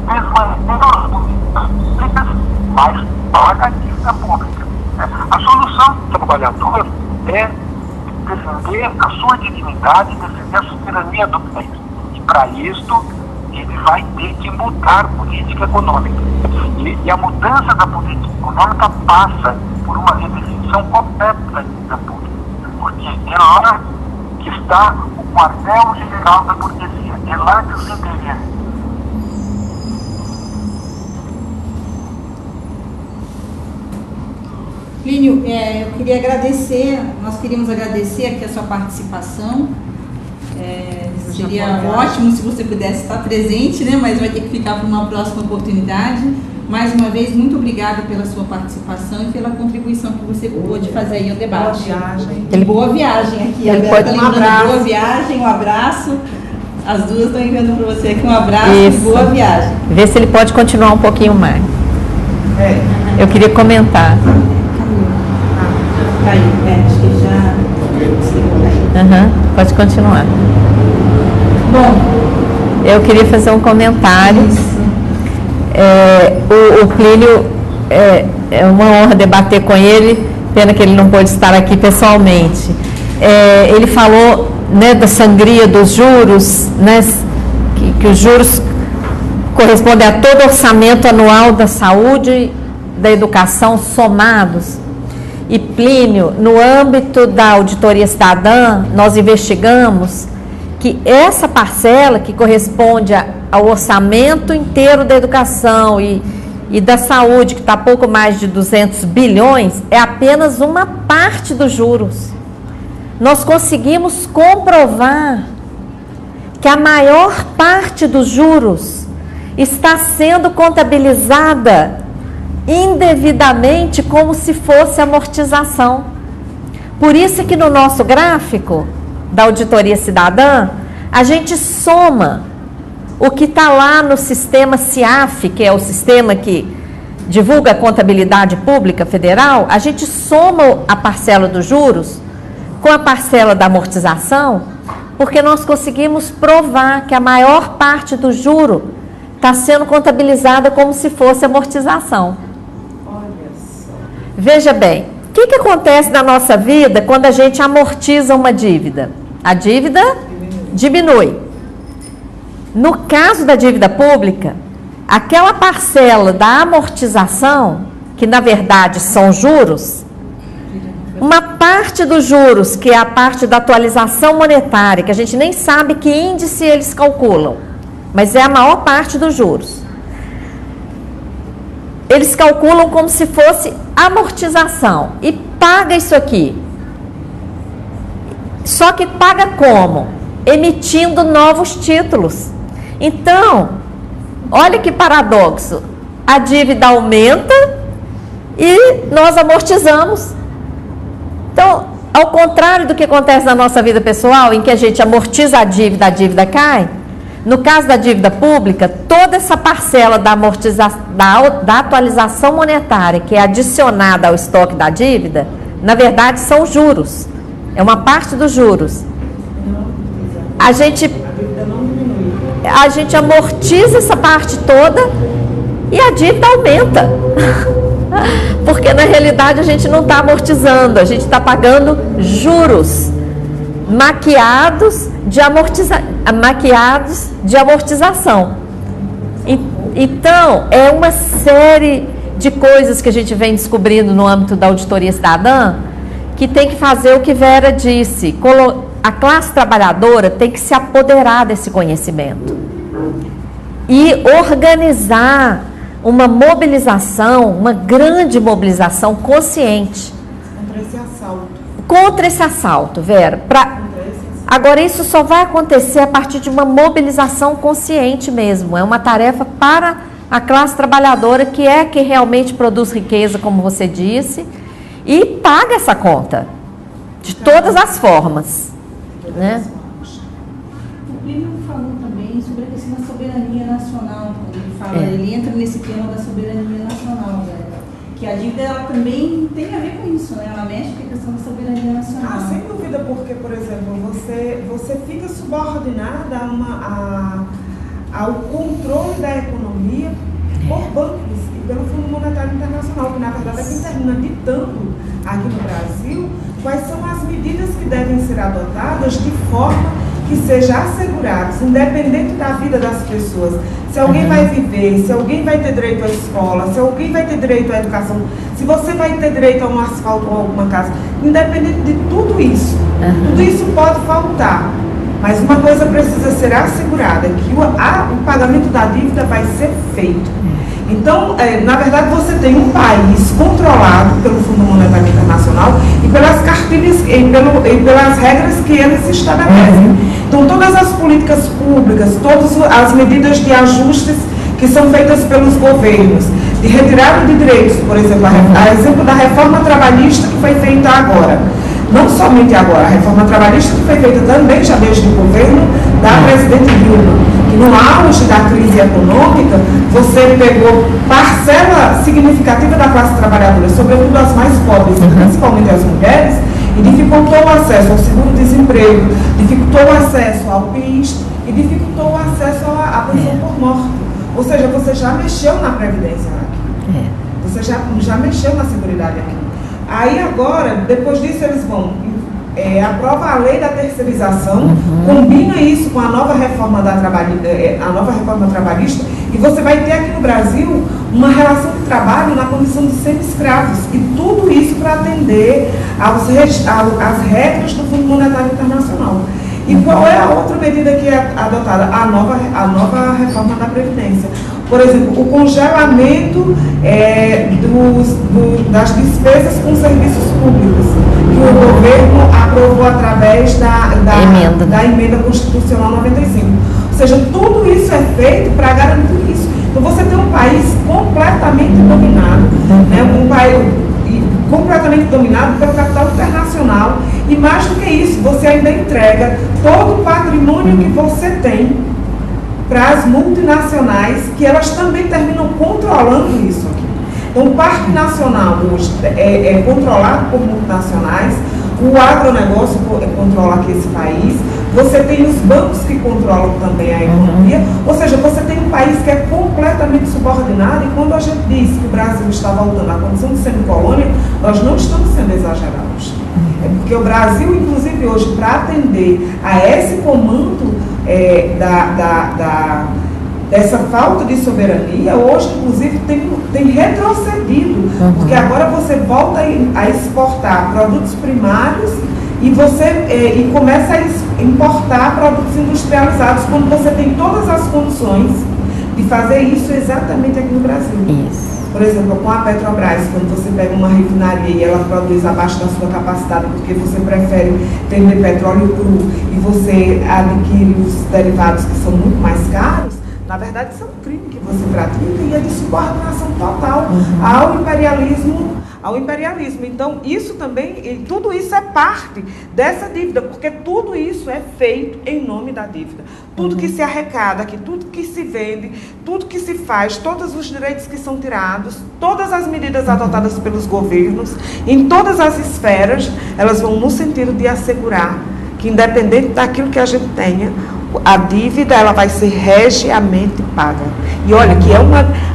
desmanchando as políticas públicas, mas paga a dívida pública. A solução do trabalhador é defender a sua dignidade, defender a soberania do país. E para isso, ele vai ter que mudar a política econômica. E a mudança da política econômica passa por uma redefinição completa da dívida pública. Porque é lá que está o quartel-general da burguesia, é lá que os interesses. Plínio, eu queria agradecer, nós queríamos agradecer aqui a sua participação. Seria ótimo se você pudesse estar presente, né? Mas vai ter que ficar para uma próxima oportunidade. Mais uma vez, muito obrigada pela sua participação e pela contribuição que você pôde fazer aí ao debate. Boa viagem. Boa viagem aqui. Ele pode um abraço. Boa viagem, um abraço. As duas estão enviando para você aqui um abraço Isso. e boa viagem. Vê se ele pode continuar um pouquinho mais. Eu queria comentar. Caiu, acho que já... Pode continuar. Bom, Eu queria fazer um comentário. O Plínio, é uma honra debater com ele, pena que ele não pôde estar aqui pessoalmente. Ele falou, né, da sangria dos juros, né, que os juros correspondem a todo o orçamento anual da saúde, da educação somados. E Plínio, no âmbito da auditoria cidadã, nós investigamos que essa parcela que corresponde ao orçamento inteiro da educação e da saúde, que está pouco mais de 200 bilhões, é apenas uma parte dos juros. Nós conseguimos comprovar que a maior parte dos juros está sendo contabilizada indevidamente como se fosse amortização. Por isso que no nosso gráfico da Auditoria Cidadã, a gente soma o que está lá no sistema CIAF, que é o sistema que divulga a contabilidade pública federal, a gente soma a parcela dos juros com a parcela da amortização, porque nós conseguimos provar que a maior parte do juro está sendo contabilizada como se fosse amortização. Veja bem, o que acontece na nossa vida quando a gente amortiza uma dívida? A dívida diminui. No caso da dívida pública, aquela parcela da amortização, que na verdade são juros, uma parte dos juros, que é a parte da atualização monetária, que a gente nem sabe que índice eles calculam, mas é a maior parte dos juros. Eles calculam como se fosse amortização e paga isso aqui. Só que paga como? Emitindo novos títulos. Então, olha que paradoxo. A dívida aumenta e nós amortizamos. Então, ao contrário do que acontece na nossa vida pessoal, em que a gente amortiza a dívida cai, no caso da dívida pública, toda essa parcela da atualização monetária que é adicionada ao estoque da dívida, na verdade são juros. É uma parte dos juros. A gente amortiza essa parte toda e a dívida aumenta. Porque na realidade a gente não está amortizando, a gente está pagando juros maquiados de amortização. Então, é uma série de coisas que a gente vem descobrindo no âmbito da Auditoria Cidadã, que tem que fazer o que Vera disse. A classe trabalhadora tem que se apoderar desse conhecimento e organizar uma mobilização, uma grande mobilização consciente. Contra esse assalto, Vera. Agora, isso só vai acontecer a partir de uma mobilização consciente mesmo. É uma tarefa para a classe trabalhadora, que é que realmente produz riqueza, como você disse, e paga essa conta de todas as formas, né? O Plínio falou também sobre a questão da soberania nacional. Ele entra nesse tema da soberania nacional, né? Que a dívida ela também tem a ver com isso, né? Ela mexe com a questão da soberania nacional. Sem dúvida, porque, por exemplo, você fica subordinada ao controle da economia por bancos e pelo Fundo Monetário Internacional, que na verdade é quem termina ditando aqui no Brasil quais são as medidas que devem ser adotadas de forma que seja assegurados, independente da vida das pessoas, se alguém vai viver, se alguém vai ter direito à escola, se alguém vai ter direito à educação, se você vai ter direito a um asfalto ou alguma casa, independente de tudo isso pode faltar, mas uma coisa precisa ser assegurada, que o pagamento da dívida vai ser feito. Então, na verdade, você tem um país controlado pelo Fundo Monetário Internacional e pelas cartilhas e pelas regras que eles estabelecem. Então, todas as políticas públicas, todas as medidas de ajustes que são feitas pelos governos, de retirada de direitos, por exemplo, a exemplo da reforma trabalhista que foi feita agora. Não somente agora, a reforma trabalhista que foi feita também já desde o governo da presidente Dilma, que no auge da crise econômica, você pegou parcela significativa da classe trabalhadora, sobretudo as mais pobres, principalmente as mulheres, e dificultou o acesso ao seguro-desemprego, dificultou o acesso ao PIS e dificultou o acesso à pensão por morte. Ou seja, você já mexeu na Previdência aqui. Você já mexeu na Seguridade aqui. Aí agora, depois disso, eles vão aprova a lei da terceirização, combina isso com a nova reforma trabalhista, e você vai ter aqui no Brasil uma relação de trabalho na condição de semi-escravos, e tudo isso para atender às regras do Fundo Monetário Internacional. E qual é a outra medida que é adotada? A nova reforma da Previdência. Por exemplo, o congelamento das despesas com serviços públicos, o governo aprovou através da emenda constitucional 95. Ou seja, tudo isso é feito para garantir isso. Então você tem um país completamente dominado, né, um país completamente dominado pelo capital internacional, e mais do que isso, você ainda entrega todo o patrimônio que você tem para as multinacionais, que elas também terminam controlando isso aqui. Então, o Parque Nacional hoje é controlado por multinacionais, o agronegócio controla aqui esse país, você tem os bancos que controlam também a economia, ou seja, você tem um país que é completamente subordinado, e quando a gente diz que o Brasil está voltando à condição de sendo colônia, nós não estamos sendo exagerados. É porque o Brasil, inclusive hoje, para atender a esse comando dessa falta de soberania, hoje, inclusive, tem retrocedido, porque agora você volta a exportar produtos primários e começa a importar produtos industrializados, quando você tem todas as condições de fazer isso exatamente aqui no Brasil. Isso. Por exemplo, com a Petrobras, quando você pega uma refinaria e ela produz abaixo da sua capacidade, porque você prefere vender petróleo cru e você adquire os derivados que são muito mais caros, na verdade isso é um crime que você pratica e é de subordinação total ao imperialismo. Então, isso também, tudo isso é parte dessa dívida, porque tudo isso é feito em nome da dívida. Tudo que se arrecada aqui, tudo que se vende, tudo que se faz, todos os direitos que são tirados, todas as medidas adotadas pelos governos, em todas as esferas, elas vão no sentido de assegurar que, independente daquilo que a gente tenha, a dívida ela vai ser regiamente paga. E olha, que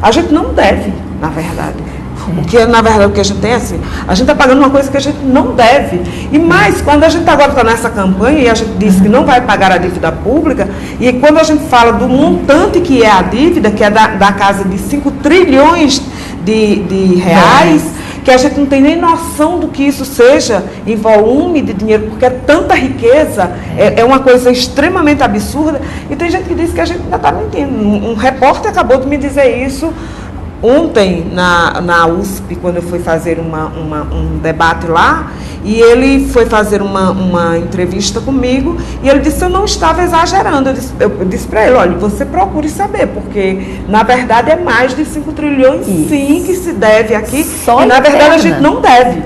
a gente não deve, na verdade. O que, na verdade, o que a gente tem é assim, a gente está pagando uma coisa que a gente não deve. E mais, quando a gente agora está nessa campanha e a gente diz que não vai pagar a dívida pública, e quando a gente fala do montante que é a dívida, que é da casa de 5 trilhões de reais, que a gente não tem nem noção do que isso seja em volume de dinheiro, porque é tanta riqueza, é uma coisa extremamente absurda, e tem gente que diz que a gente ainda está mentindo. Um repórter acabou de me dizer isso ontem na USP, quando eu fui fazer um debate lá, e ele foi fazer uma entrevista comigo, e ele disse que eu não estava exagerando. Eu disse para ele, olha, você procure saber, porque na verdade é mais de 5 trilhões sim que se deve aqui, só e na verdade a gente não deve.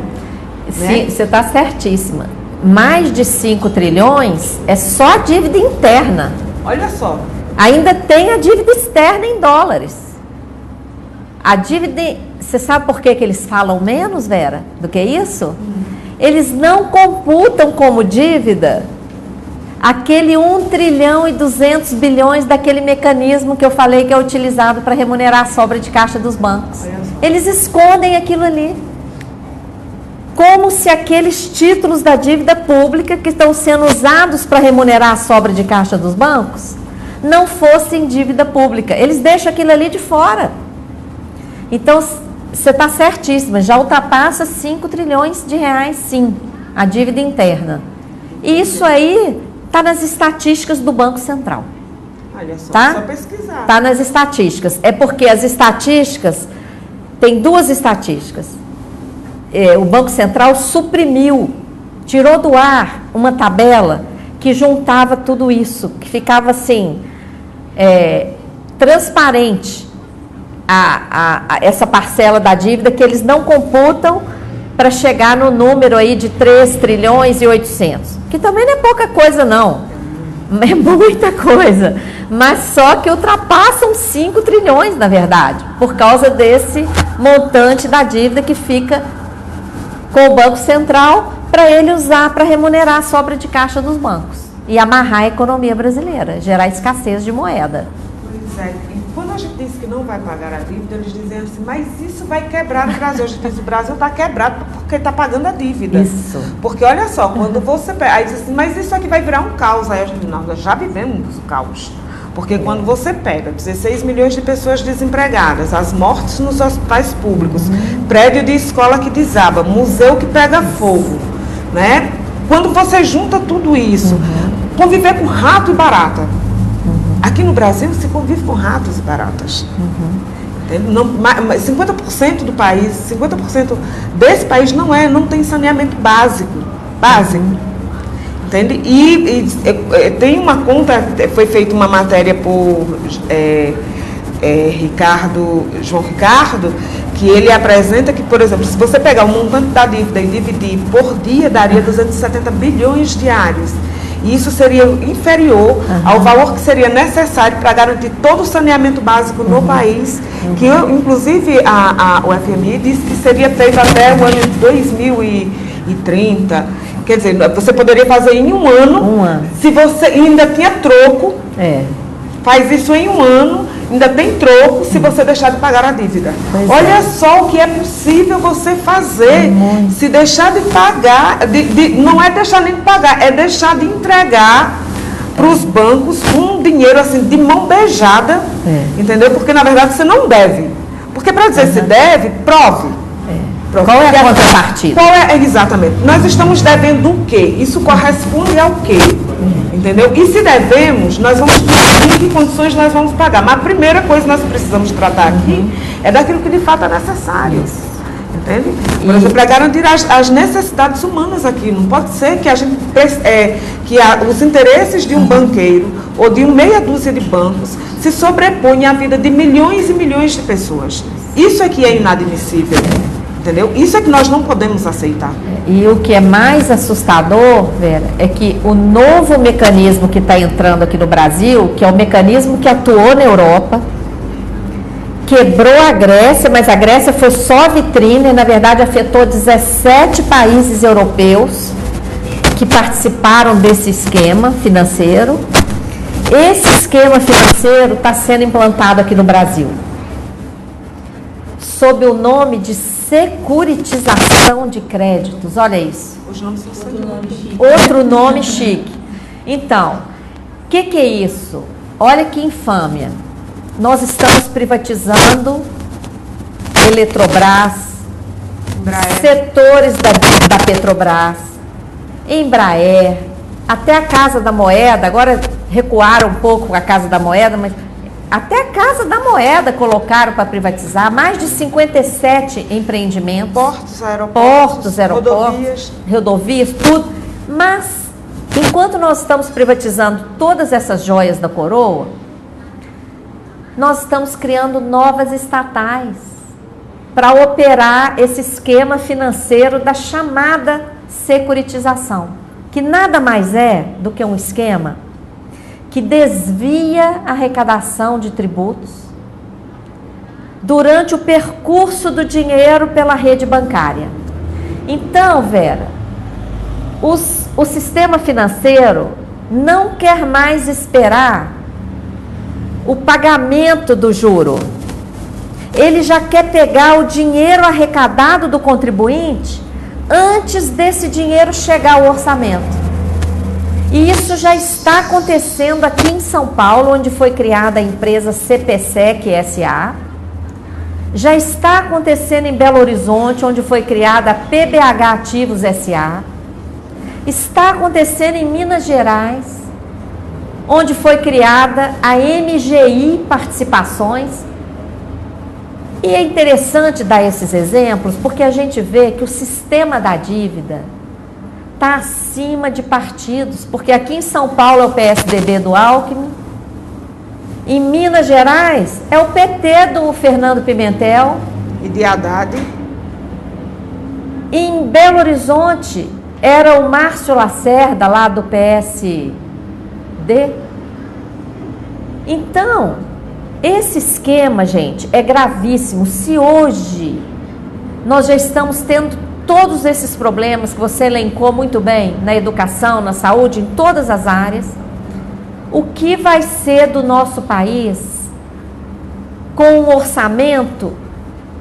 Sim, você está certíssima. Mais de 5 trilhões é só dívida interna. Olha só. Ainda tem a dívida externa em dólares. A dívida, você sabe por que eles falam menos, Vera, do que isso? Eles não computam como dívida aquele 1 trilhão e 200 bilhões daquele mecanismo que eu falei que é utilizado para remunerar a sobra de caixa dos bancos. Eles escondem aquilo ali. Como se aqueles títulos da dívida pública que estão sendo usados para remunerar a sobra de caixa dos bancos não fossem dívida pública. Eles deixam aquilo ali de fora. Então, você está certíssima, já ultrapassa 5 trilhões de reais, sim, a dívida interna. E isso aí está nas estatísticas do Banco Central. Olha só, tá? Só pesquisar. Está nas estatísticas. É porque as estatísticas, tem 2 estatísticas. O Banco Central suprimiu, tirou do ar uma tabela que juntava tudo isso, que ficava assim, transparente. Essa parcela da dívida que eles não computam para chegar no número aí de 3 trilhões e 800, que também não é pouca coisa não, é muita coisa, mas só que ultrapassam 5 trilhões na verdade, por causa desse montante da dívida que fica com o Banco Central para ele usar para remunerar a sobra de caixa dos bancos e amarrar a economia brasileira, gerar escassez de moeda. Pois é. Quando a gente diz que não vai pagar a dívida, eles dizem assim, mas isso vai quebrar o Brasil. A gente diz, o Brasil está quebrado porque está pagando a dívida. Isso. Porque olha só, quando você pega, aí diz assim, mas isso aqui vai virar um caos. Aí a gente diz, não, nós já vivemos o caos. Porque quando você pega 16 milhões de pessoas desempregadas, as mortes nos hospitais públicos, prédio de escola que desaba, museu que pega fogo, né? Quando você junta tudo isso, conviver com rato e barata. Aqui no Brasil se convive com ratos e baratas. Entende? 50% do país, 50% desse país não tem saneamento básico. Entende? E tem uma conta, foi feita uma matéria por João Ricardo, que ele apresenta que, por exemplo, se você pegar o montante da dívida e dividir por dia, daria 270 bilhões diários. E isso seria inferior ao valor que seria necessário para garantir todo o saneamento básico no país, que inclusive o FMI disse que seria feito até o ano de 2030. Quer dizer, você poderia fazer em um ano, se você ainda tinha troco, faz isso em um ano, ainda tem troco se você deixar de pagar a dívida. Olha só o que é possível você fazer. Se deixar de pagar, não é deixar nem de pagar, é deixar de entregar para os bancos um dinheiro assim de mão beijada, entendeu? Porque na verdade você não deve. Porque para dizer se deve, prove. Qual é a contrapartida? Exatamente. Nós estamos devendo o quê? Isso corresponde ao quê? Entendeu? E se devemos, nós vamos ver em que condições nós vamos pagar. Mas a primeira coisa que nós precisamos tratar aqui é daquilo que de fato é necessário. Entende? Por exemplo, é garantir as necessidades humanas aqui. Não pode ser que os interesses de um banqueiro ou de meia dúzia de bancos se sobreponham à vida de milhões e milhões de pessoas. Isso é que é inadmissível. Entendeu? Isso é que nós não podemos aceitar. E o que é mais assustador, Vera, é que o novo mecanismo que está entrando aqui no Brasil, que é o mecanismo que atuou na Europa, quebrou a Grécia, mas a Grécia foi só vitrine, na verdade afetou 17 países europeus que participaram desse esquema financeiro. Esse esquema financeiro está sendo implantado aqui no Brasil, sob o nome de securitização de créditos. Olha isso. Outro nome chique. Então, o que é isso? Olha que infâmia. Nós estamos privatizando Eletrobras, setores da Petrobras, Embraer, até a Casa da Moeda. Agora recuaram um pouco a Casa da Moeda, mas até a Casa da Moeda colocaram para privatizar. Mais de 57 empreendimentos. Portos, aeroportos, rodovias, tudo. Mas, enquanto nós estamos privatizando todas essas joias da coroa, nós estamos criando novas estatais para operar esse esquema financeiro da chamada securitização, que nada mais é do que um esquema que desvia a arrecadação de tributos durante o percurso do dinheiro pela rede bancária. Então, Vera, o sistema financeiro não quer mais esperar o pagamento do juro. Ele já quer pegar o dinheiro arrecadado do contribuinte antes desse dinheiro chegar ao orçamento. E isso já está acontecendo aqui em São Paulo, onde foi criada a empresa CPSEC SA. Já está acontecendo em Belo Horizonte, onde foi criada a PBH Ativos SA. Está acontecendo em Minas Gerais, onde foi criada a MGI Participações. E é interessante dar esses exemplos, porque a gente vê que o sistema da dívida está acima de partidos, porque aqui em São Paulo é o PSDB do Alckmin, em Minas Gerais é o PT do Fernando Pimentel e de Haddad, em Belo Horizonte era o Márcio Lacerda lá do PSD. Então, esse esquema, gente, é gravíssimo. Se hoje nós já estamos tendo todos esses problemas que você elencou muito bem, na educação, na saúde, em todas as áreas, o que vai ser do nosso país com um orçamento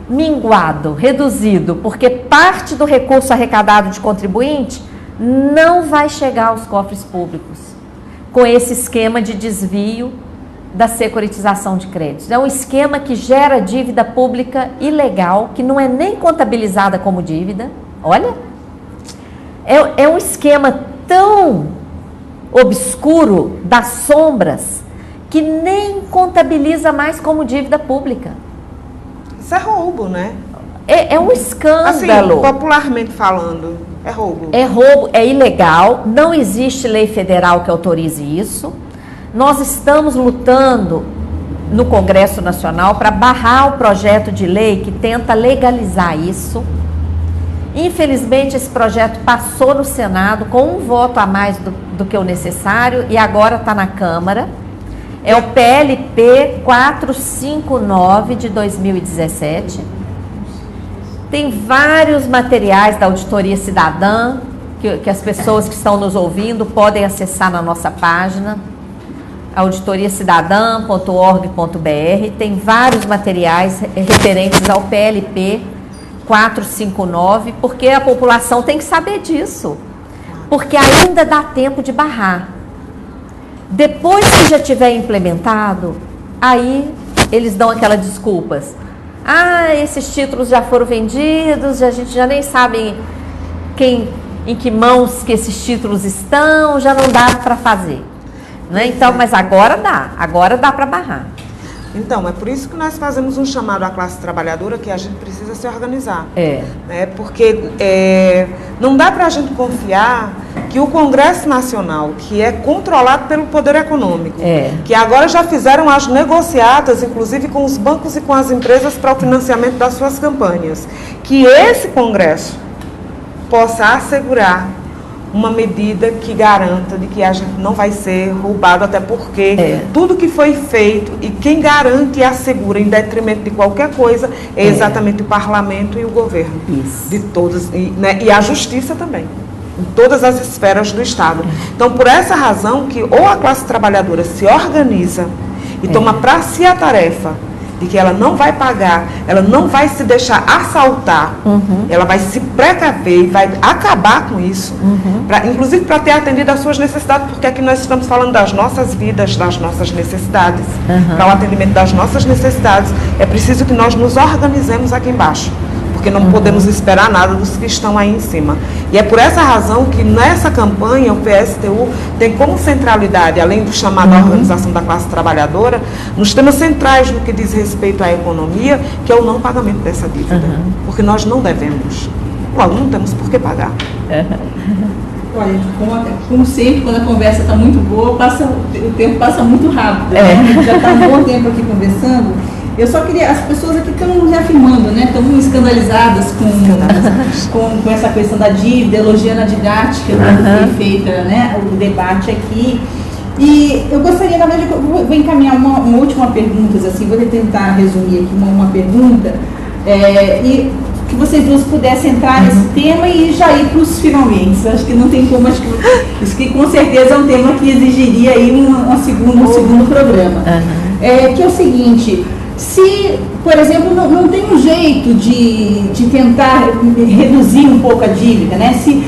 minguado, reduzido, porque parte do recurso arrecadado de contribuinte não vai chegar aos cofres públicos com esse esquema de desvio da securitização de créditos. É um esquema que gera dívida pública ilegal, que não é nem contabilizada como dívida. Olha, é um esquema tão obscuro, das sombras, que nem contabiliza mais como dívida pública. Isso é roubo, né? É um escândalo. Assim, popularmente falando, é roubo. É roubo, é ilegal, não existe lei federal que autorize isso. Nós estamos lutando no Congresso Nacional para barrar o projeto de lei que tenta legalizar isso. Infelizmente, esse projeto passou no Senado com um voto a mais do que o necessário e agora está na Câmara. É o PLP 459 de 2017. Tem vários materiais da Auditoria Cidadã que as pessoas que estão nos ouvindo podem acessar na nossa página, auditoriacidadã.org.br. Tem vários materiais referentes ao PLP 459, porque a população tem que saber disso, porque ainda dá tempo de barrar. Depois que já tiver implementado, aí eles dão aquelas desculpas. Ah, esses títulos já foram vendidos, a gente já nem sabe em que mãos que esses títulos estão, já não dá para fazer. Né? Então, mas agora dá para barrar. Então, é por isso que nós fazemos um chamado à classe trabalhadora, que a gente precisa se organizar. Né? Porque não dá para a gente confiar que o Congresso Nacional, que é controlado pelo poder econômico, que agora já fizeram as negociatas, inclusive com os bancos e com as empresas para o financiamento das suas campanhas, que esse Congresso possa assegurar uma medida que garanta de que a gente não vai ser roubado, até porque tudo que foi feito e quem garante e assegura em detrimento de qualquer coisa é exatamente o parlamento e o governo. Isso. De todas, e a justiça também, em todas as esferas do Estado. Então, por essa razão que ou a classe trabalhadora se organiza e toma para si a tarefa de que ela não vai pagar, ela não vai se deixar assaltar, ela vai se precaver e vai acabar com isso, inclusive para ter atendido às suas necessidades, porque aqui nós estamos falando das nossas vidas, das nossas necessidades. Para o atendimento das nossas necessidades, é preciso que nós nos organizemos aqui embaixo, porque não podemos esperar nada dos que estão aí em cima. E é por essa razão que nessa campanha o PSTU tem como centralidade, além do chamado à organização da classe trabalhadora, nos temas centrais no que diz respeito à economia, que é o não pagamento dessa dívida. Porque nós não devemos. Logo, não temos por que pagar. Olha, como sempre, quando a conversa está muito boa, o tempo passa muito rápido. Né? A gente já está um bom tempo aqui conversando. Eu só queria, as pessoas aqui estão reafirmando, né? Estão escandalizadas com essa questão da dívida, elogiando a didática que foi feita, né? O debate aqui. E eu gostaria, na verdade, vou encaminhar uma última pergunta, assim, vou tentar resumir aqui uma pergunta, e que vocês duas pudessem entrar nesse tema e já ir para os finalmente. Acho que não tem como, isso que com certeza é um tema que exigiria aí um segundo programa. Que é o seguinte: se, por exemplo, não tem um jeito de tentar reduzir um pouco a dívida, né? Se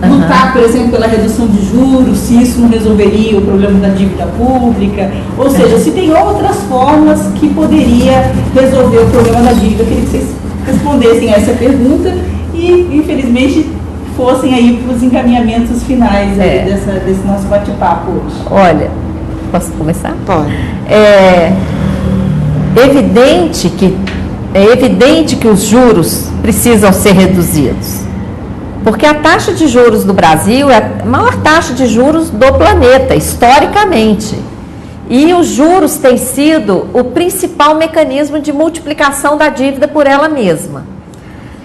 lutar, por exemplo, pela redução de juros, se isso não resolveria o problema da dívida pública, ou seja, se tem outras formas que poderia resolver o problema da dívida. Eu queria que vocês respondessem a essa pergunta e, infelizmente, fossem aí para os encaminhamentos finais aí desse nosso bate-papo hoje. Olha, posso começar? Pode. É evidente que os juros precisam ser reduzidos, porque a taxa de juros do Brasil é a maior taxa de juros do planeta, historicamente. E os juros têm sido o principal mecanismo de multiplicação da dívida por ela mesma.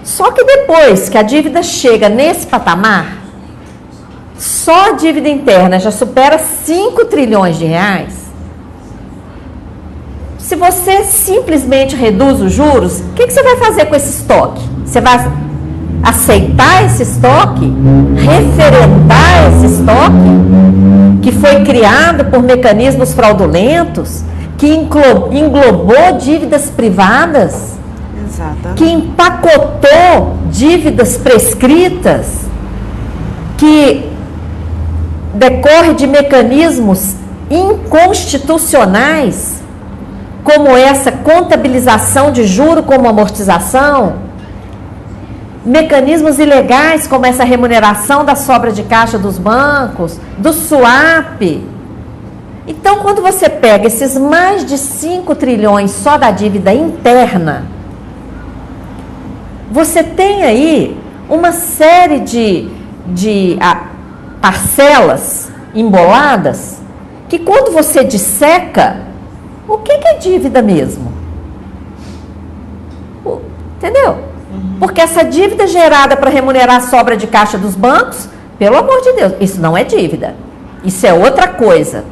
Só que depois que a dívida chega nesse patamar, só a dívida interna já supera 5 trilhões de reais. Se você simplesmente reduz os juros, o que você vai fazer com esse estoque? Você vai aceitar esse estoque? Referendar esse estoque? Que foi criado por mecanismos fraudulentos? Que englobou dívidas privadas? Exato. Que empacotou dívidas prescritas? Que decorre de mecanismos inconstitucionais, como essa contabilização de juro como amortização, mecanismos ilegais como essa remuneração da sobra de caixa dos bancos, do swap. Então, quando você pega esses mais de 5 trilhões só da dívida interna, você tem aí uma série de parcelas emboladas que quando você disseca, o que é dívida mesmo? Entendeu? Porque essa dívida gerada para remunerar a sobra de caixa dos bancos, pelo amor de Deus, isso não é dívida. Isso é outra coisa.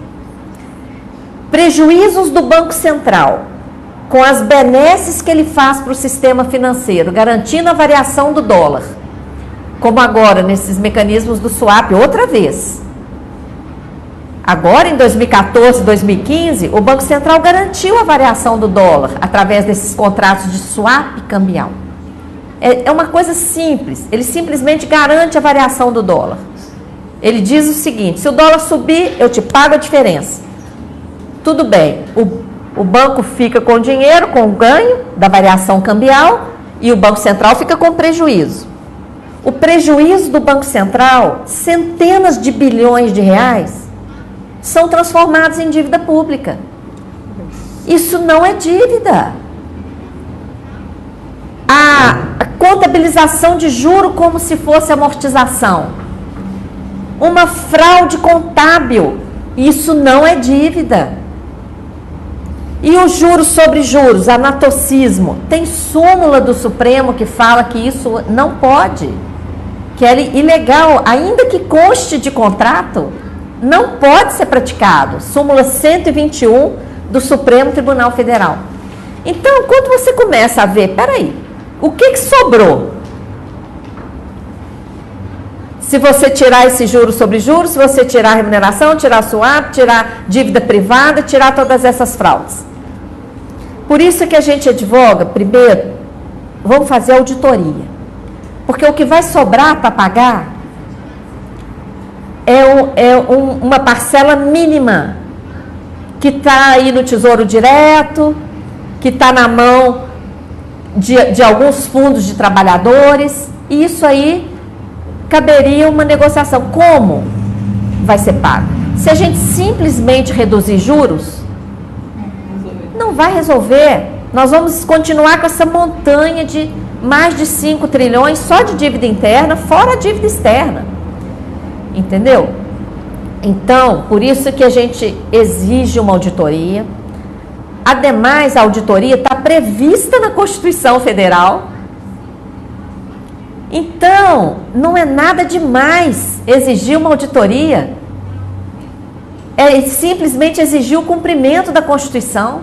Prejuízos do Banco Central, com as benesses que ele faz para o sistema financeiro, garantindo a variação do dólar, como agora nesses mecanismos do swap, outra vez. Agora, em 2014, 2015, o Banco Central garantiu a variação do dólar através desses contratos de swap cambial. É uma coisa simples, ele simplesmente garante a variação do dólar. Ele diz o seguinte: se o dólar subir, eu te pago a diferença. Tudo bem, o banco fica com o dinheiro, com o ganho da variação cambial, e o Banco Central fica com prejuízo. O prejuízo do Banco Central, centenas de bilhões de reais, são transformados em dívida pública. Isso não é dívida. A contabilização de juro como se fosse amortização. Uma fraude contábil. Isso não é dívida. E os juros sobre juros, anatocismo. Tem súmula do Supremo que fala que isso não pode. Que é ilegal, ainda que conste de contrato, não pode ser praticado. Súmula 121 do Supremo Tribunal Federal. Então, quando você começa a ver, peraí, o que sobrou? Se você tirar esse juros sobre juros, se você tirar a remuneração, tirar swap, tirar dívida privada, tirar todas essas fraudes. Por isso que a gente advoga, primeiro, vamos fazer auditoria. Porque o que vai sobrar para pagar uma parcela mínima que está aí no Tesouro Direto, que está na mão de alguns fundos de trabalhadores, e isso aí caberia uma negociação. Como vai ser pago? Se a gente simplesmente reduzir juros, não vai resolver. Nós vamos continuar com essa montanha de mais de 5 trilhões só de dívida interna, fora a dívida externa. Entendeu? Então, por isso que a gente exige uma auditoria. Ademais, a auditoria está prevista na Constituição Federal. Então, não é nada demais exigir uma auditoria. É simplesmente exigir o cumprimento da Constituição.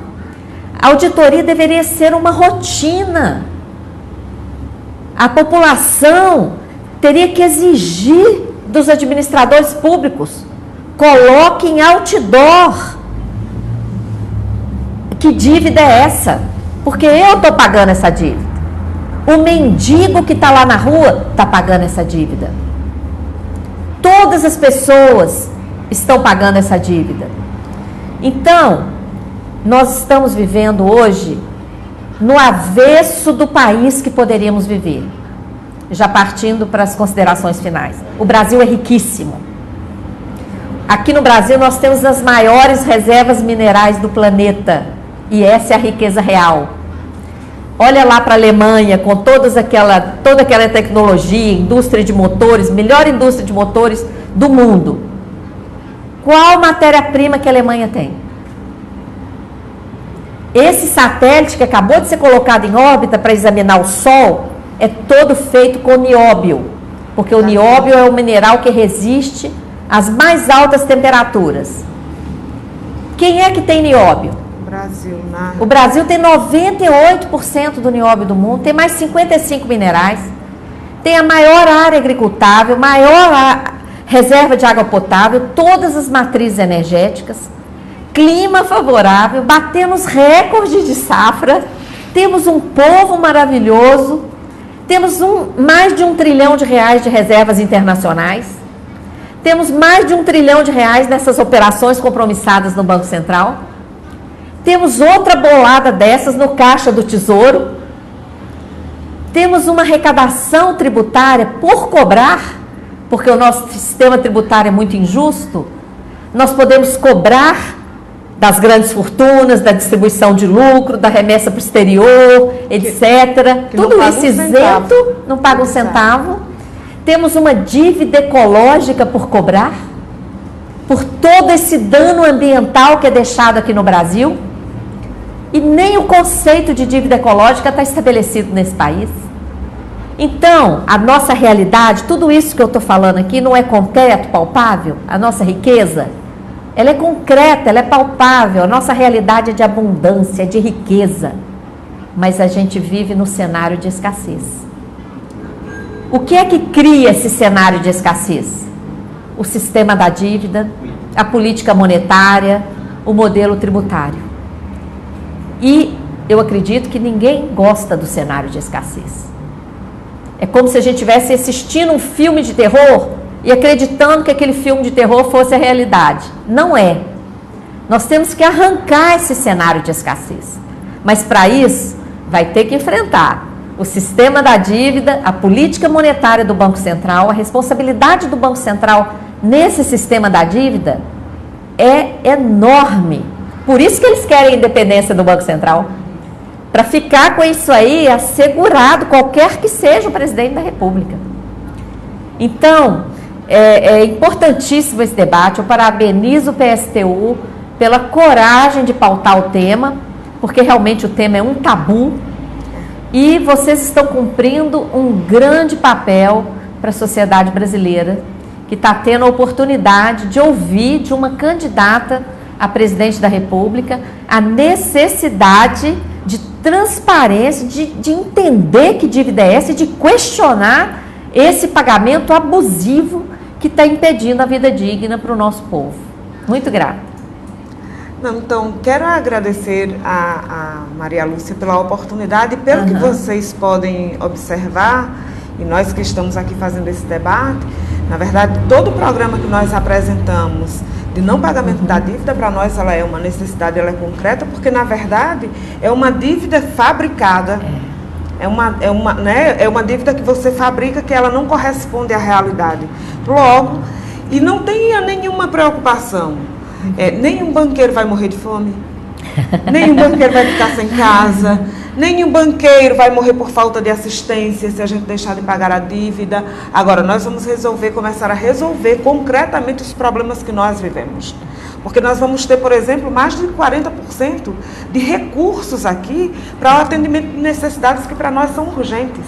A auditoria deveria ser uma rotina. A população teria que exigir dos administradores públicos: coloquem em outdoor que dívida é essa, porque eu estou pagando essa dívida. O mendigo que está lá na rua está pagando essa dívida. Todas as pessoas estão pagando essa dívida. Então, nós estamos vivendo hoje no avesso do país que poderíamos viver. Já partindo para as considerações finais. O Brasil é riquíssimo. Aqui no Brasil nós temos as maiores reservas minerais do planeta. E essa é a riqueza real. Olha lá para a Alemanha, com toda aquela tecnologia, indústria de motores, melhor indústria de motores do mundo. Qual matéria-prima que a Alemanha tem? Esse satélite que acabou de ser colocado em órbita para examinar o Sol é todo feito com nióbio, porque o nióbio é o mineral que resiste às mais altas temperaturas. Quem é que tem nióbio? O Brasil tem 98% do nióbio do mundo, tem mais 55 minerais, tem a maior área agricultável, maior reserva de água potável, todas as matrizes energéticas, clima favorável, batemos recordes de safra, temos um povo maravilhoso, temos mais de R$1 trilhão de reservas internacionais, temos mais de R$1 trilhão nessas operações compromissadas no Banco Central. Temos outra bolada dessas no Caixa do Tesouro. Temos uma arrecadação tributária por cobrar, porque o nosso sistema tributário é muito injusto. Nós podemos cobrar das grandes fortunas, da distribuição de lucro, da remessa para o exterior, etc. que não Tudo paga isso um centavo. isento, não paga um centavo. Temos uma dívida ecológica por cobrar, por todo esse dano ambiental que é deixado aqui no Brasil. E nem o conceito de dívida ecológica está estabelecido nesse país. Então, a nossa realidade, tudo isso que eu estou falando aqui não é concreto, palpável? A nossa riqueza, ela é concreta, ela é palpável. A nossa realidade é de abundância, é de riqueza. Mas a gente vive no cenário de escassez. O que é que cria esse cenário de escassez? O sistema da dívida, a política monetária, o modelo tributário. E eu acredito que ninguém gosta do cenário de escassez. É como se a gente estivesse assistindo um filme de terror e acreditando que aquele filme de terror fosse a realidade. Não é. Nós temos que arrancar esse cenário de escassez. Mas para isso, vai ter que enfrentar o sistema da dívida, a política monetária do Banco Central, a responsabilidade do Banco Central nesse sistema da dívida é enorme. Por isso que eles querem a independência do Banco Central. Para ficar com isso aí assegurado, qualquer que seja o presidente da República. Então, é importantíssimo esse debate. Eu parabenizo o PSTU pela coragem de pautar o tema, porque realmente o tema é um tabu. E vocês estão cumprindo um grande papel para a sociedade brasileira, que está tendo a oportunidade de ouvir de uma candidata a presidente da República a necessidade de transparência, de entender que dívida é essa e de questionar esse pagamento abusivo que está impedindo a vida digna para o nosso povo. Muito grata. Não, então, quero agradecer a Maria Lúcia pela oportunidade, pelo que vocês podem observar, e nós que estamos aqui fazendo esse debate, na verdade, todo o programa que nós apresentamos de não pagamento da dívida, para nós ela é uma necessidade, ela é concreta, porque na verdade é uma dívida fabricada, é uma dívida que você fabrica que ela não corresponde à realidade. Logo, e não tenha nenhuma preocupação, nenhum banqueiro vai morrer de fome, nenhum banqueiro vai ficar sem casa, nenhum banqueiro vai morrer por falta de assistência se a gente deixar de pagar a dívida. Agora, nós vamos começar a resolver concretamente os problemas que nós vivemos. Porque nós vamos ter, por exemplo, mais de 40% de recursos aqui para o atendimento de necessidades que para nós são urgentes.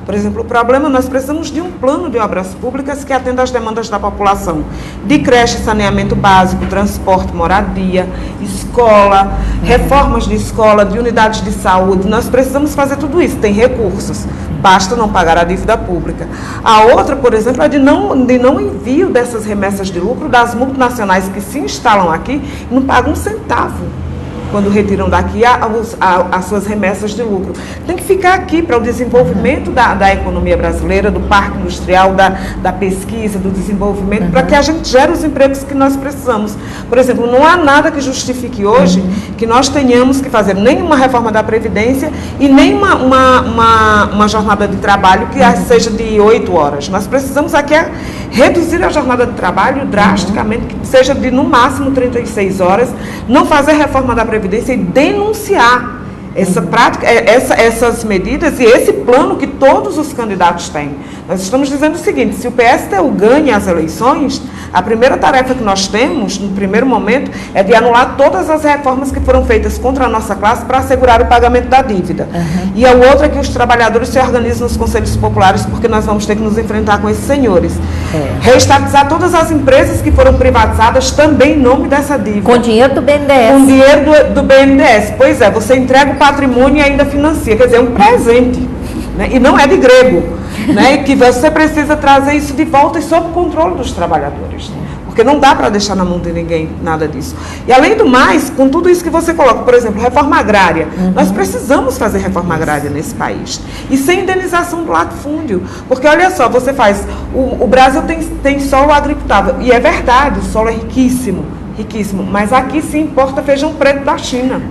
Por exemplo, o problema, nós precisamos de um plano de obras públicas que atenda às demandas da população, de creche, saneamento básico, transporte, moradia, escola, reformas de escola, de unidades de saúde. Nós precisamos fazer tudo isso, tem recursos, basta não pagar a dívida pública. A outra, por exemplo, é de não envio dessas remessas de lucro das multinacionais que se instalam aqui e não pagam um centavo quando retiram daqui as suas remessas de lucro. Tem que ficar aqui para o desenvolvimento da economia brasileira, do parque industrial, da pesquisa, do desenvolvimento, para que a gente gere os empregos que nós precisamos. Por exemplo, não há nada que justifique hoje que nós tenhamos que fazer nenhuma reforma da Previdência e nem uma jornada de trabalho que seja de 8 horas. Nós precisamos aqui reduzir a jornada de trabalho drasticamente, que seja de no máximo 36 horas, não fazer reforma da Previdência e denunciar essa prática, essas medidas e esse plano que todos os candidatos têm. Nós estamos dizendo o seguinte: se o PSTU ganha as eleições, a primeira tarefa que nós temos, no primeiro momento, é de anular todas as reformas que foram feitas contra a nossa classe para assegurar o pagamento da dívida. E a outra é que os trabalhadores se organizem nos conselhos populares, porque nós vamos ter que nos enfrentar com esses senhores. Reestatizar todas as empresas que foram privatizadas também em nome dessa dívida. Com dinheiro do BNDES. Com dinheiro do BNDES. Pois é, você entrega o patrimônio e ainda financia. Quer dizer, é um presente. Né? E não é de grego. Né? Que você precisa trazer isso de volta e sob o controle dos trabalhadores. Porque não dá para deixar na mão de ninguém nada disso. E além do mais, com tudo isso que você coloca, por exemplo, reforma agrária. Nós precisamos fazer reforma agrária nesse país. E sem indenização do latifúndio. Porque olha só, você faz... O Brasil tem solo agricultável. E é verdade, o solo é riquíssimo. Riquíssimo. Mas aqui se importa feijão preto da China.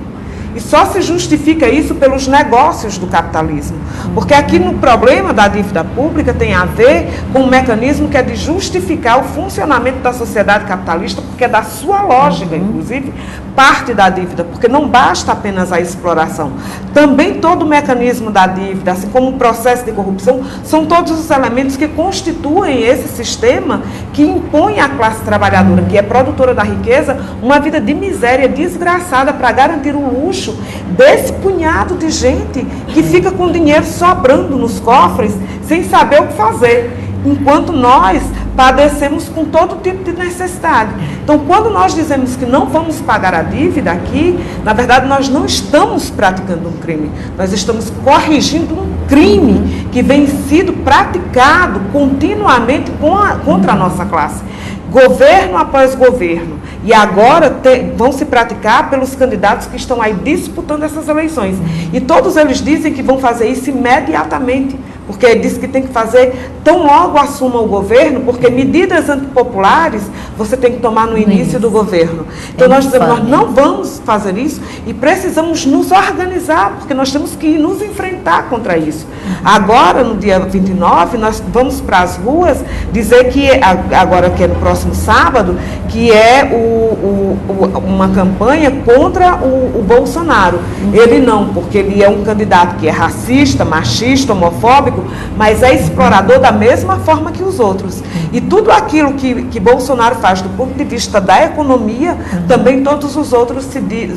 E só se justifica isso pelos negócios do capitalismo. Porque aqui no problema da dívida pública tem a ver com um mecanismo que é de justificar o funcionamento da sociedade capitalista, porque é da sua lógica, inclusive, parte da dívida, porque não basta apenas a exploração. Também todo o mecanismo da dívida, assim como o processo de corrupção, são todos os elementos que constituem esse sistema que impõe à classe trabalhadora, que é produtora da riqueza, uma vida de miséria desgraçada para garantir o luxo desse punhado de gente que fica com dinheiro sobrando nos cofres sem saber o que fazer, enquanto nós padecemos com todo tipo de necessidade. Então, quando nós dizemos que não vamos pagar a dívida aqui, na verdade, nós não estamos praticando um crime, nós estamos corrigindo um crime que vem sido praticado continuamente contra a nossa classe. Governo após governo. E agora vão se praticar pelos candidatos que estão aí disputando essas eleições. E todos eles dizem que vão fazer isso imediatamente, porque diz que tem que fazer tão logo assuma o governo, porque medidas antipopulares você tem que tomar no início do governo. Então nós dizemos, nós não vamos fazer isso e precisamos nos organizar, porque nós temos que nos enfrentar contra isso. Agora, no dia 29, nós vamos para as ruas dizer que, agora que é no próximo sábado, que é uma campanha contra o Bolsonaro. Ele não, porque ele é um candidato que é racista, machista, homofóbico, mas é explorador da mesma forma que os outros. E tudo aquilo que Bolsonaro faz do ponto de vista da economia, também todos os outros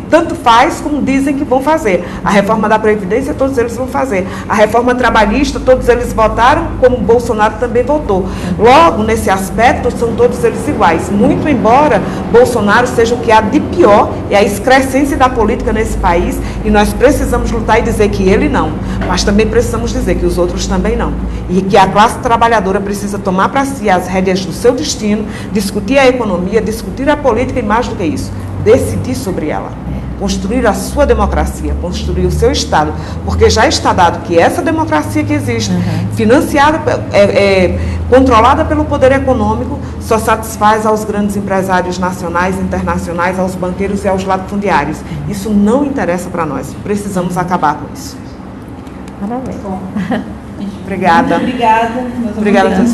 tanto faz como dizem que vão fazer. A reforma da Previdência, todos eles vão fazer. A reforma trabalhista, todos eles votaram, como Bolsonaro também votou. Logo, nesse aspecto, são todos eles iguais. Muito embora Bolsonaro seja o que há de pior, é a excrescência da política nesse país, e nós precisamos lutar e dizer que ele não. Mas também precisamos dizer que os outros também não. E que a classe trabalhadora precisa tomar para si as rédeas do seu destino, discutir a economia, discutir a política e, mais do que isso, decidir sobre ela. Construir a sua democracia, construir o seu Estado, porque já está dado que essa democracia que existe, financiada, controlada pelo poder econômico, só satisfaz aos grandes empresários nacionais, internacionais, aos banqueiros e aos latifundiários. Isso não interessa para nós, precisamos acabar com isso. Parabéns. Obrigada. Muito obrigada. Obrigada a todos.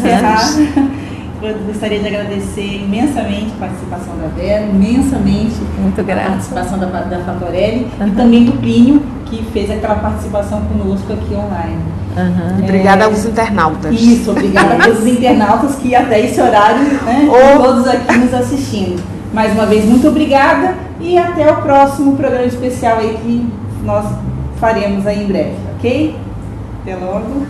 Eu gostaria de agradecer imensamente a participação da Vera, imensamente Muito a grata. participação da Fatorelli e também do Plínio, que fez aquela participação conosco aqui online. Obrigada aos internautas. Isso, obrigada a todos os internautas que até esse horário, né, estão todos aqui nos assistindo. Mais uma vez, muito obrigada e até o próximo programa especial aí que nós faremos aí em breve, ok? Até logo.